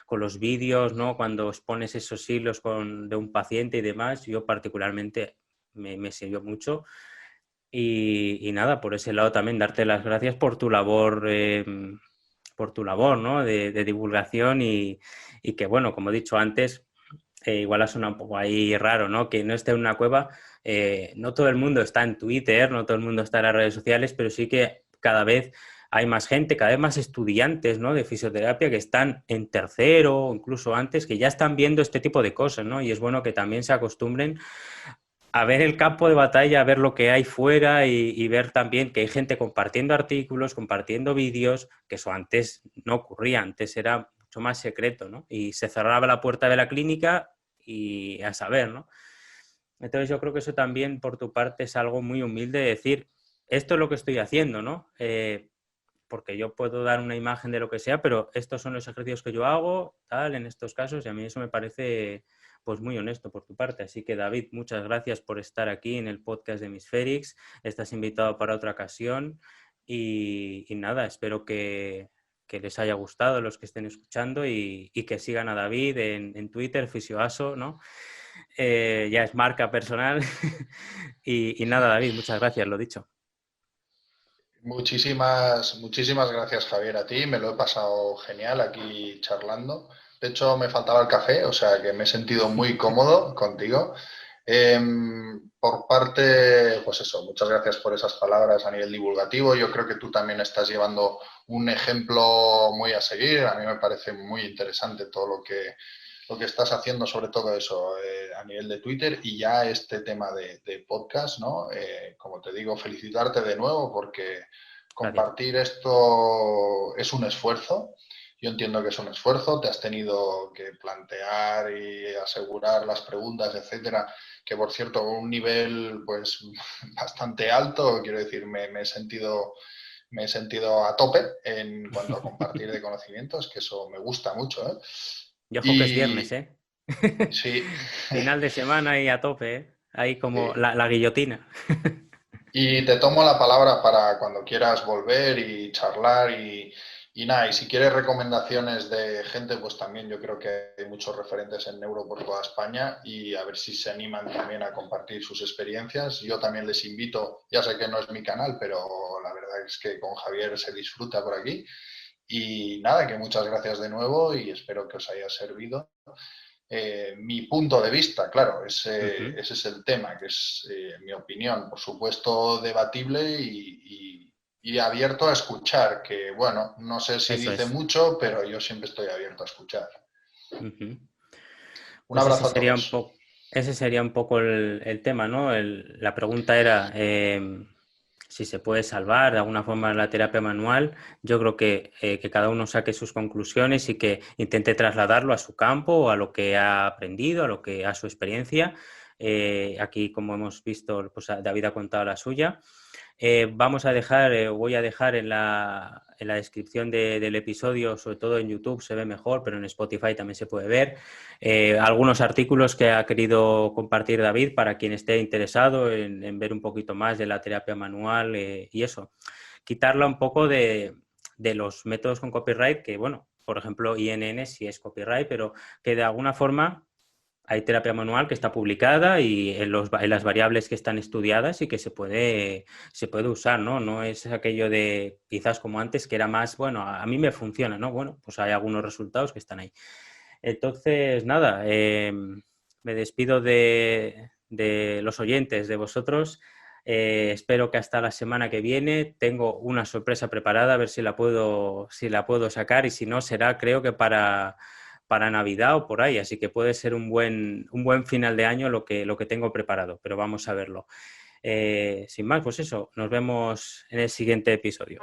con los vídeos, ¿no? Cuando expones esos hilos de un paciente y demás, yo particularmente me sirvió mucho. Y nada, por ese lado también darte las gracias por tu labor, ¿no? De divulgación y que, bueno, como he dicho antes, igual ha sonado un poco ahí raro, ¿no? Que no esté en una cueva. No todo el mundo está en Twitter, no todo el mundo está en las redes sociales, pero sí que cada vez hay más gente, cada vez más estudiantes, ¿no? De fisioterapia que están en tercero o incluso antes, que ya están viendo este tipo de cosas, ¿no? Y es bueno que también se acostumbren a ver el campo de batalla, a ver lo que hay fuera y ver también que hay gente compartiendo artículos, compartiendo vídeos, que eso antes no ocurría, antes era mucho más secreto, ¿no? Y se cerraba la puerta de la clínica y a saber, ¿no? Entonces yo creo que eso también por tu parte es algo muy humilde de decir, esto es lo que estoy haciendo, ¿no? Porque yo puedo dar una imagen de lo que sea, pero estos son los ejercicios que yo hago, tal, en estos casos, y a mí eso me parece pues muy honesto por tu parte. Así que David, muchas gracias por estar aquí en el podcast de Misférix. Estás invitado para otra ocasión y nada, espero que les haya gustado a los que estén escuchando y que sigan a David en Twitter, Fisioaso, ¿no? Ya es marca personal. Y nada, David, muchas gracias, lo dicho. Muchísimas gracias, Javier, a ti. Me lo he pasado genial aquí charlando. De hecho, me faltaba el café, o sea que me he sentido muy cómodo contigo. Por parte, pues eso, muchas gracias por esas palabras a nivel divulgativo. Yo creo que tú también estás llevando un ejemplo muy a seguir. A mí me parece muy interesante todo lo que estás haciendo, sobre todo eso, a nivel de Twitter y ya este tema de podcast, ¿no? Como te digo, felicitarte de nuevo porque Gracias. compartir esto es un esfuerzo. Yo entiendo que es un esfuerzo, te has tenido que plantear y asegurar las preguntas, etcétera, que por cierto, un nivel pues bastante alto, quiero decir, me he sentido a tope en cuanto a compartir de conocimientos, que eso me gusta mucho, ¿eh? Y ojo que es viernes, Y ¿eh? sí, Final de semana y a tope, ¿eh? Ahí como sí. la guillotina. Y te tomo la palabra para cuando quieras volver y charlar y nada, y si quieres recomendaciones de gente, pues también yo creo que hay muchos referentes en neuro por toda España y a ver si se animan también a compartir sus experiencias. Yo también les invito, ya sé que no es mi canal, pero la verdad es que con Javier se disfruta por aquí. Y nada, que muchas gracias de nuevo y espero que os haya servido. Mi punto de vista, claro, Ujú. ese es el tema, que es mi opinión, por supuesto, debatible y abierto a escuchar, que bueno, no sé si Eso dice es. mucho, pero yo siempre estoy abierto a escuchar. Ujú. Un Pues abrazo a todos. ese sería un poco el tema, ¿no? La pregunta era si se puede salvar de alguna forma la terapia manual. Yo creo que cada uno saque sus conclusiones y que intente trasladarlo a su campo o a lo que ha aprendido, a su experiencia. Aquí, como hemos visto, pues David ha contado la suya. Vamos a dejar, voy a dejar en la descripción del episodio, sobre todo en YouTube se ve mejor, pero en Spotify también se puede ver, algunos artículos que ha querido compartir David para quien esté interesado en ver un poquito más de la terapia manual y eso, quitarla un poco de los métodos con copyright, que bueno, por ejemplo, INN sí es copyright, pero que de alguna forma hay terapia manual que está publicada y en las variables que están estudiadas y que se puede usar, ¿no? No es aquello de quizás como antes que era más, bueno, a mí me funciona, ¿no? Bueno, pues hay algunos resultados que están ahí. Entonces, nada, me despido de los oyentes, de vosotros. Espero que hasta la semana que viene. Tengo una sorpresa preparada, a ver si la puedo sacar, y si no, será creo que para Navidad o por ahí. Así que puede ser un buen final de año lo que tengo preparado, pero vamos a verlo. Sin más, pues eso, nos vemos en el siguiente episodio.